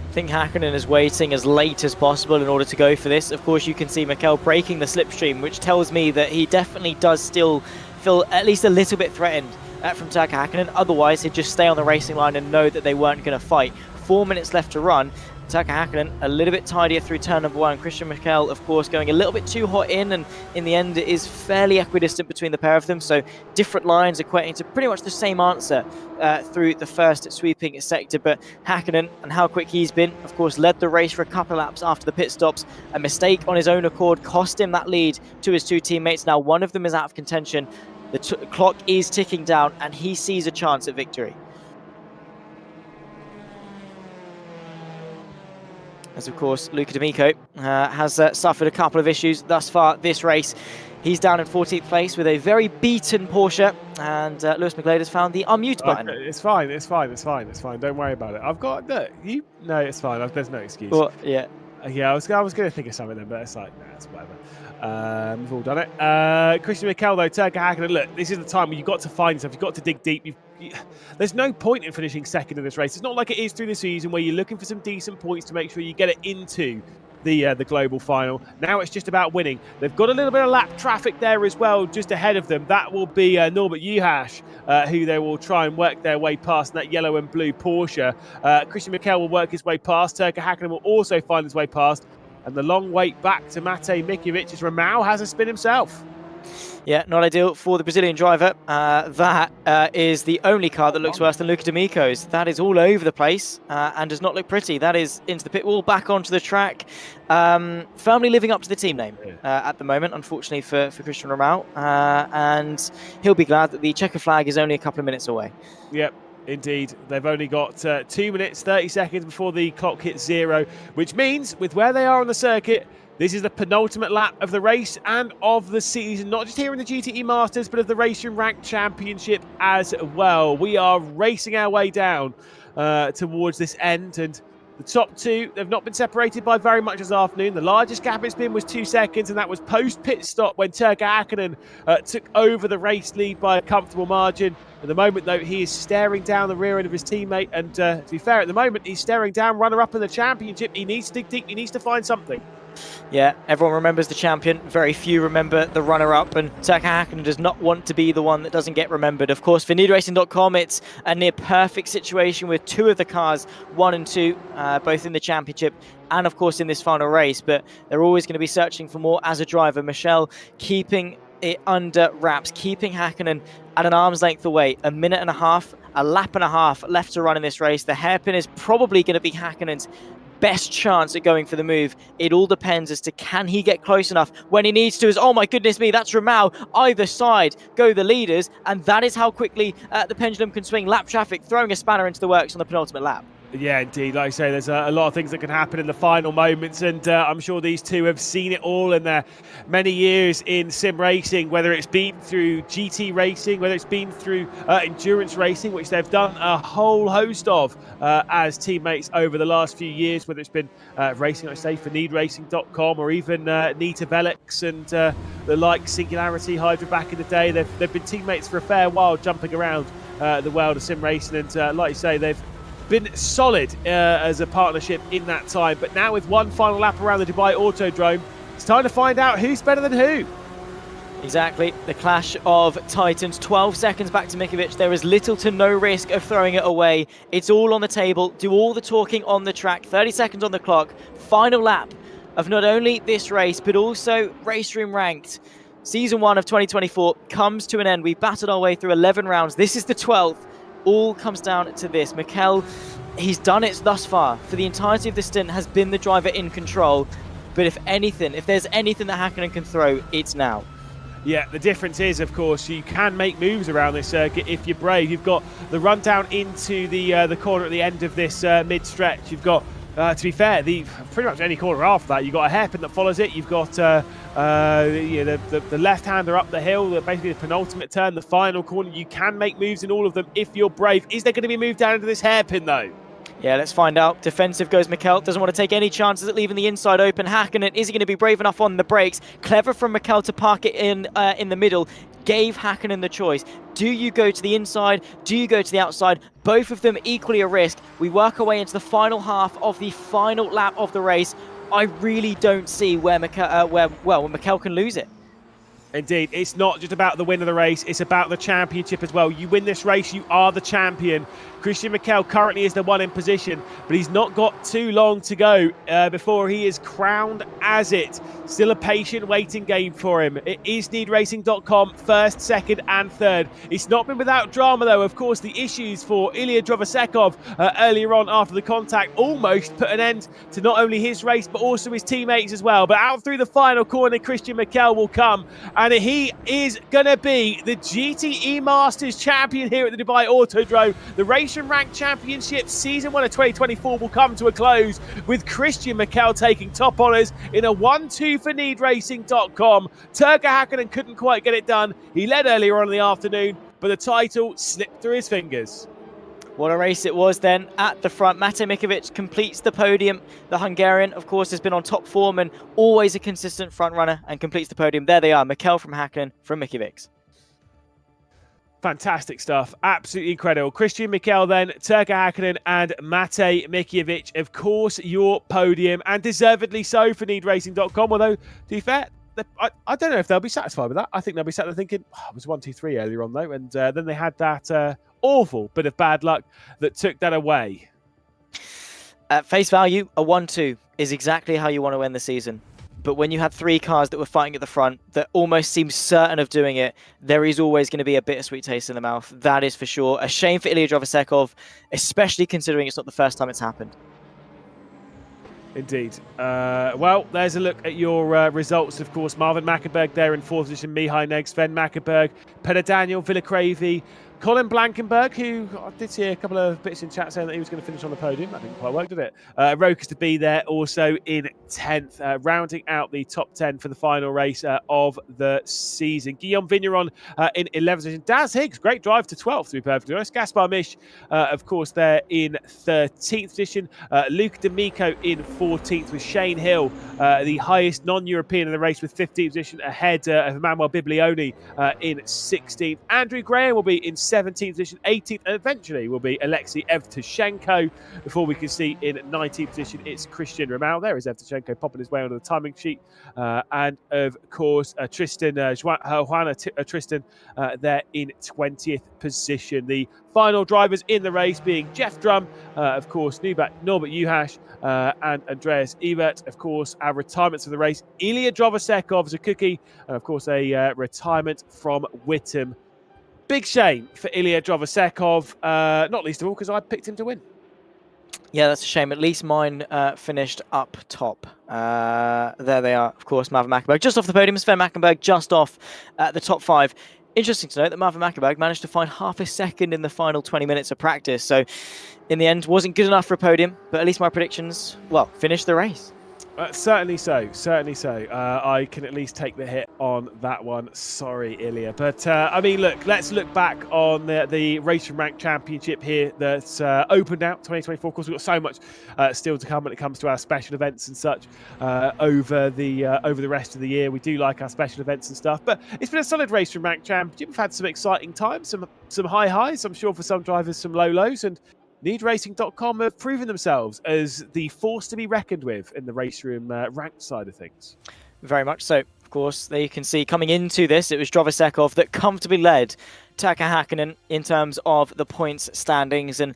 B: I think Häkkinen is waiting as late as possible in order to go for this. Of course, you can see Mikel breaking the slipstream, which tells me that he definitely does still feel at least a little bit threatened from Turkka Häkkinen. Otherwise, he'd just stay on the racing line and know that they weren't going to fight. 4 minutes left to run. Turkka Häkkinen a little bit tidier through turn number 1. Christian Mikel, of course, going a little bit too hot in, and in the end it is fairly equidistant between the pair of them, so different lines equating to pretty much the same answer through the first sweeping sector. But Häkkinen, and how quick he's been, of course, led the race for a couple of laps after the pit stops. A mistake on his own accord cost him that lead to his 2 teammates. Now one of them is out of contention. The clock is ticking down, and he sees a chance at victory. As of course, Luca D'Amico has suffered a couple of issues thus far this race. He's down in 14th place with a very beaten Porsche, and Lewis McGlade has found the unmute button.
A: Okay, it's fine, it's fine, it's fine, it's fine. Don't worry about it. I've got no, it's fine. There's no excuse.
B: Well, yeah.
A: Yeah, I was going to think of something then, but it's like, nah, it's whatever. We've all done it. Christian Mikel, though, Turkka Häkkinen, look, this is the time where you've got to find yourself. You've got to dig deep. There's no point in finishing second in this race. It's not like it is through the season where you're looking for some decent points to make sure you get it into the global final. Now it's just about winning. They've got a little bit of lap traffic there as well, just ahead of them. That will be Norbert Juhasz, who they will try and work their way past in that yellow and blue Porsche. Christian Mikel will work his way past. Turkka Häkkinen will also find his way past. And the long wait back to Matej Mikulic as Ramau has a spin himself.
B: Yeah, not ideal for the Brazilian driver. That is the only car that looks worse than Luca D'Amico's. That is all over the place and does not look pretty. That is into the pit wall, back onto the track. Firmly living up to the team name at the moment, unfortunately for Christian Ramau. And he'll be glad that the checker flag is only a couple of minutes away.
A: Yep. Indeed, they've only got 2 minutes, 30 seconds before the clock hits 0, which means with where they are on the circuit, this is the penultimate lap of the race and of the season, not just here in the GTE Masters, but of the RaceRoom Ranked Championship as well. We are racing our way down towards this end, and the top 2, they've not been separated by very much this afternoon. The largest gap it's been was 2 seconds, and that was post-pit stop when Turkka Häkkinen took over the race lead by a comfortable margin. At the moment, though, he is staring down the rear end of his teammate, and to be fair, at the moment, he's staring down runner-up in the championship. He needs to dig deep. He needs to find something.
B: Yeah, everyone remembers the champion. Very few remember the runner-up, and Turkka Häkkinen does not want to be the one that doesn't get remembered. Of course, for needracing.com, it's a near-perfect situation with 2 of the cars, 1 and 2, both in the championship and, of course, in this final race. But they're always going to be searching for more as a driver. Michel keeping it under wraps, keeping Häkkinen at an arm's length away. A minute and a half, a lap and a half left to run in this race. The hairpin is probably going to be Häkkinen's best chance at going for the move. It all depends as to can he get close enough when he needs to. As oh my goodness me, that's Ramau. Either side go the leaders, and that is how quickly the pendulum can swing. Lap traffic throwing a spanner into the works on the penultimate lap.
A: Yeah, indeed. Like I say, there's a lot of things that can happen in the final moments, and I'm sure these two have seen it all in their many years in sim racing, whether it's been through GT racing, whether it's been through endurance racing, which they've done a whole host of as teammates over the last few years, whether it's been racing, like I say, for needracing.com, or even Nita Velix and the like, Singularity, Hydra back in the day. They've been teammates for a fair while, jumping around the world of sim racing, and like you say, they've been solid as a partnership in that time. But now with one final lap around the Dubai Autodrome, it's time to find out who's better than who.
B: Exactly. The clash of titans. 12 seconds back to Mikovic. There is little to no risk of throwing it away. It's all on the table. Do all the talking on the track. 30 seconds on the clock. Final lap of not only this race, but also RaceRoom ranked. Season 1 of 2024 comes to an end. We've battled our way through 11 rounds. This is the 12th. All comes down to this. Mikel, he's done it thus far. For the entirety of the stint, has been the driver in control. But if there's anything that Häkkinen can throw, it's now.
A: Yeah, the difference is, of course, you can make moves around this circuit if you're brave. You've got the run down into the corner at the end of this mid-stretch. You've got, to be fair, pretty much any corner after that. You've got a hairpin that follows it. You've got the left-hander up the hill, basically the penultimate turn, the final corner. You can make moves in all of them if you're brave. Is there going to be a move down into this hairpin, though?
B: Yeah, let's find out. Defensive goes Mikel. Doesn't want to take any chances at leaving the inside open. Häkkinen, is he going to be brave enough on the brakes? Clever from Mikel to park it in the middle. Gave Häkkinen the choice. Do you go to the inside? Do you go to the outside? Both of them equally a risk. We work our way into the final half of the final lap of the race. I really don't see where Mikel can lose it.
A: Indeed, it's not just about the win of the race, it's about the championship as well. You win this race, you are the champion. Christian Mikel currently is the one in position, but he's not got too long to go before he is crowned as it. Still a patient waiting game for him. It is needracing.com, first, second and third. It's not been without drama though. Of course, the issues for Ilya Drovasekov earlier on after the contact almost put an end to not only his race, but also his teammates as well. But out through the final corner, Christian Mikel will come, and he is going to be the GTE Masters champion here at the Dubai Autodrome. The RaceRoom Ranked Championship Season 1 of 2024 will come to a close with Christian Mikel taking top honours in a 1-2 for needracing.com. Turkka Häkkinen couldn't quite get it done. He led earlier on in the afternoon, but the title slipped through his fingers.
B: What a race it was then at the front. Mate Mikovic completes the podium. The Hungarian, of course, has been on top form and always a consistent front runner and completes the podium. There they are, Mikel from Häkkinen from Mikovic.
A: Fantastic stuff. Absolutely incredible. Christian Mikel then, Turkka Häkkinen and Mate Mikovic. Of course, your podium, and deservedly so for needracing.com. Although, to be fair, I don't know if they'll be satisfied with that. I think they'll be sat there thinking, oh, it was 1-2-3 earlier on, though. And then they had that awful bit of bad luck that took that away.
B: At face value, a 1-2 is exactly how you want to end the season. But when you had three cars that were fighting at the front that almost seemed certain of doing it, there is always going to be a bittersweet taste in the mouth. That is for sure. A shame for Ilya Drovasekov, especially considering it's not the first time it's happened.
A: Indeed. Well, there's a look at your results, of course. Marvin Mackenberg there in fourth position. Mihai Neg, Sven Mackenberg, Peter Daniel, Villacravey, Colin Blankenberg, who I did see a couple of bits in chat saying that he was going to finish on the podium. That didn't quite work, did it? Rokas to be there also in 10th, rounding out the top 10 for the final race of the season. Guillaume Vigneron in 11th position. Daz Higgs, great drive to 12th, to be perfectly honest. Gaspar Misch, of course, there in 13th position. Luke D'Amico in 14th with Shane Hill, the highest non-European in the race with 15th position, ahead of Emmanuel Biblioni in 16th. Andrew Graham will be in 17th position. 18th eventually will be Alexei Evtushenko, before we can see in 19th position it's Christian Ramal. There is Evtushenko popping his way onto the timing sheet. And of course, Tristan there in 20th position. The final drivers in the race being Jeff Drum, of course, Norbert Juhasz, and Andreas Ebert. Of course, our retirements for the race: Ilya Drovosekov, Zakuki, and of course a retirement from Whittam. Big shame for Ilya Drovosekov, not least of all because I picked him to win.
B: Yeah, that's a shame. At least mine finished up top. There they are, of course, Mava Mackenberg just off the podium, Sven Mackenberg just off the top 5. Interesting to note that Mava Mackenberg managed to find half a second in the final 20 minutes of practice. So in the end, wasn't good enough for a podium, but at least my predictions, well, finished the race.
A: Certainly so, certainly so. I can at least take the hit on that one. Sorry, Ilya. But, I mean, look, let's look back on the RaceRoom Rank Championship here that's opened out 2024. Of course, we've got so much still to come when it comes to our special events and such over the rest of the year. We do like our special events and stuff. But it's been a solid RaceRoom Rank Championship. We've had some exciting times, some high highs, I'm sure, for some drivers, some low lows. And NeedRacing.com have proven themselves as the force to be reckoned with in the RaceRoom ranked side of things.
B: Very much so. Of course, there you can see coming into this, it was Drovosekov that comfortably led Taka Hakkinen in terms of the points standings, and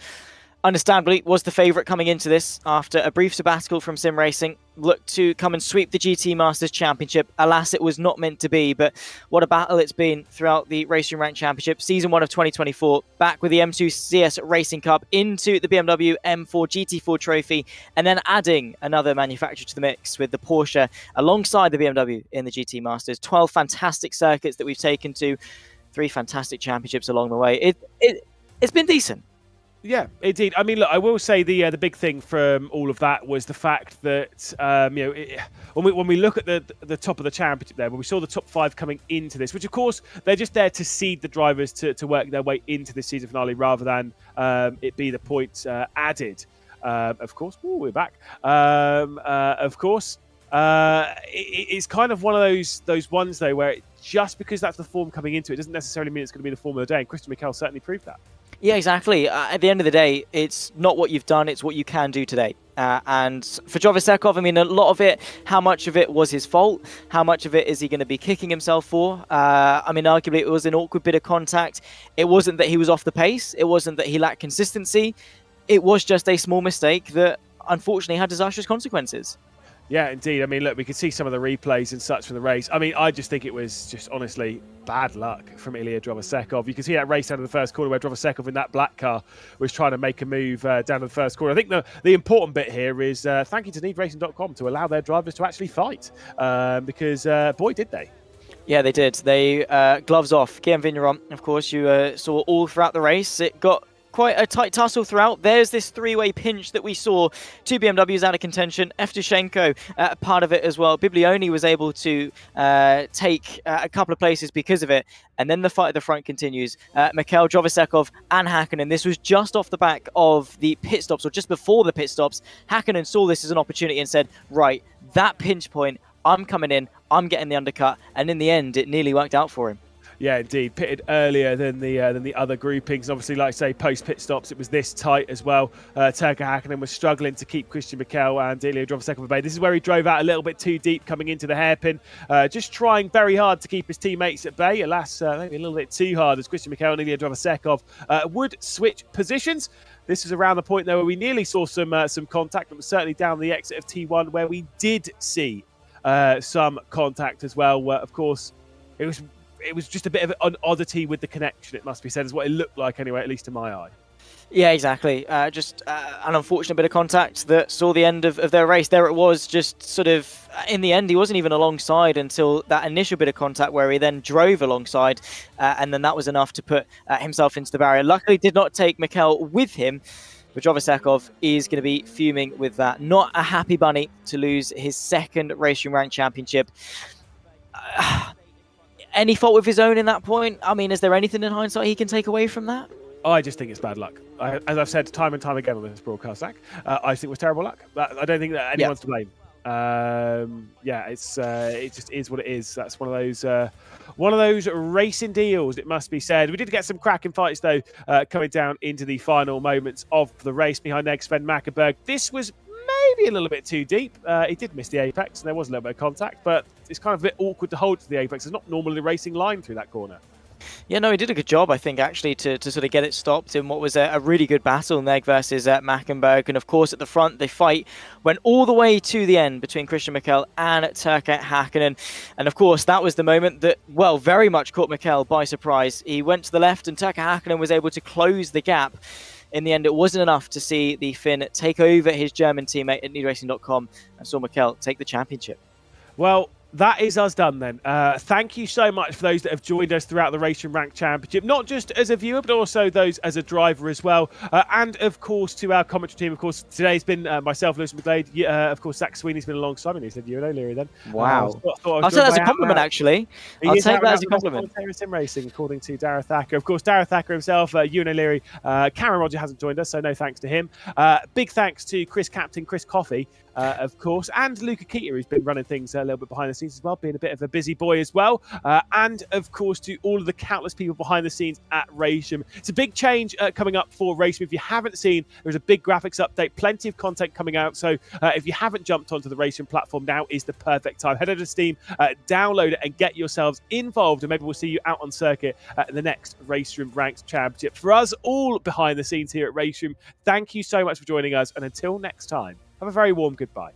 B: understandably was the favourite coming into this after a brief sabbatical from sim racing, looked to come and sweep the GTE Masters Championship. Alas, it was not meant to be, but what a battle it's been throughout the RaceRoom Rank Championship. Season 1 of 2024, back with the M2 CS Racing Cup into the BMW M4 GT4 trophy, and then adding another manufacturer to the mix with the Porsche alongside the BMW in the GTE Masters. 12 fantastic circuits that we've taken to, 3 fantastic championships along the way. It's been decent.
A: Yeah, indeed. I mean, look, I will say the big thing from all of that was the fact that when we look at the top of the championship there, when we saw the top 5 coming into this, which of course they're just there to seed the drivers to work their way into the season finale rather than it be the points added. Of course, we're back. Of course, it's kind of one of those ones though where just because that's the form coming into it doesn't necessarily mean it's going to be the form of the day. And Christian Mikel certainly proved that.
B: Yeah, exactly. At the end of the day, it's not what you've done, it's what you can do today. And for Drovosekov, I mean, a lot of it, how much of it was his fault? How much of it is he going to be kicking himself for? I mean, arguably, it was an awkward bit of contact. It wasn't that he was off the pace. It wasn't that he lacked consistency. It was just a small mistake that, unfortunately, had disastrous consequences.
A: Yeah, indeed. I mean, look, we could see some of the replays and such from the race. I mean, I just think it was just honestly bad luck from Ilya Drovosekov. You can see that race down to the first corner where Drovosekov in that black car was trying to make a move down to the first corner. I think the important bit here is thank you to NeedRacing.com to allow their drivers to actually fight because, boy, did they.
B: Yeah, they did. They gloves off. Guillaume Vigneron, of course, you saw all throughout the race. It got quite a tight tussle throughout. There's this 3-way pinch that we saw. 2 BMWs out of contention. Evtushenko part of it as well. Biblioni was able to take a couple of places because of it. And then the fight at the front continues. Mikel, Drovosekov and Hakkinen. This was just off the back of the pit stops, or just before the pit stops. Hakkinen saw this as an opportunity and said, right, that pinch point, I'm coming in, I'm getting the undercut. And in the end, it nearly worked out for him.
A: Yeah, indeed. Pitted earlier than the other groupings. Obviously, like I say, post pit stops, it was this tight as well. Turka Hakkinen was struggling to keep Christian Mikel and Ilya Drovosekov at bay. This is where he drove out a little bit too deep coming into the hairpin. Just trying very hard to keep his teammates at bay. Alas, maybe a little bit too hard as Christian Mikel and Ilya Drovosekov would switch positions. This was around the point there where we nearly saw some contact. It was certainly down the exit of T1 where we did see some contact as well. Of course, it was just a bit of an oddity with the connection, it must be said, is what it looked like anyway, at least to my eye.
B: Yeah, exactly. Just an unfortunate bit of contact that saw the end of their race. There it was, just sort of, in the end, he wasn't even alongside until that initial bit of contact where he then drove alongside, and then that was enough to put himself into the barrier. Luckily, did not take Mikel with him, but Drovosekov is going to be fuming with that. Not a happy bunny to lose his second RaceRoom Rank Championship. Any fault with his own in that point? I mean, is there anything in hindsight he can take away from that?
A: I just think it's bad luck. As I've said time and time again on this broadcast, Zach, I think it was terrible luck. I don't think that anyone's to blame. Yeah, it just is what it is. That's one of those racing deals, it must be said. We did get some cracking fights though, coming down into the final moments of the race behind Sven Mackenberg. This was maybe a little bit too deep. He did miss the apex, and there was a little bit of contact, but it's kind of a bit awkward to hold to the apex. It's not normally a racing line through that corner.
B: Yeah, no, he did a good job, I think, actually, to sort of get it stopped in what was a really good battle, Neg versus Mackenberg. And, of course, at the front, the fight went all the way to the end between Christian Mikel and Turkka Häkkinen. And, of course, that was the moment that, well, very much caught Mikel by surprise. He went to the left, and Turkka Häkkinen was able to close the gap. In the end, it wasn't enough to see the Finn take over his German teammate at NeedRacing.com and saw Mikel take the championship.
A: Well, that is us done then. Thank you so much for those that have joined us throughout the RaceRoom Ranked Championship, not just as a viewer, but also those as a driver as well. And, of course, to our commentary team, of course, today's been myself, Lewis McGlade. Of course, Zach Sweeney's been alongside me. He said, you and O'Leary then.
B: Wow. I'll say that's a compliment, actually. I'll take that as a compliment.
A: Sim racing, according to Darragh Thacker. Of course, Darragh Thacker himself, you and O'Leary. Cameron Roger hasn't joined us, so no thanks to him. Big thanks to Captain Chris Coffey. Of course, and Luca Keita, who's been running things a little bit behind the scenes as well, being a bit of a busy boy as well. And, of course, to all of the countless people behind the scenes at RaceRoom. It's a big change coming up for RaceRoom. If you haven't seen, there's a big graphics update, plenty of content coming out. So if you haven't jumped onto the RaceRoom platform, now is the perfect time. Head over to Steam, download it, and get yourselves involved. And maybe we'll see you out on circuit in the next RaceRoom Ranked Championship. For us all behind the scenes here at RaceRoom, thank you so much for joining us. And until next time, have a very warm goodbye.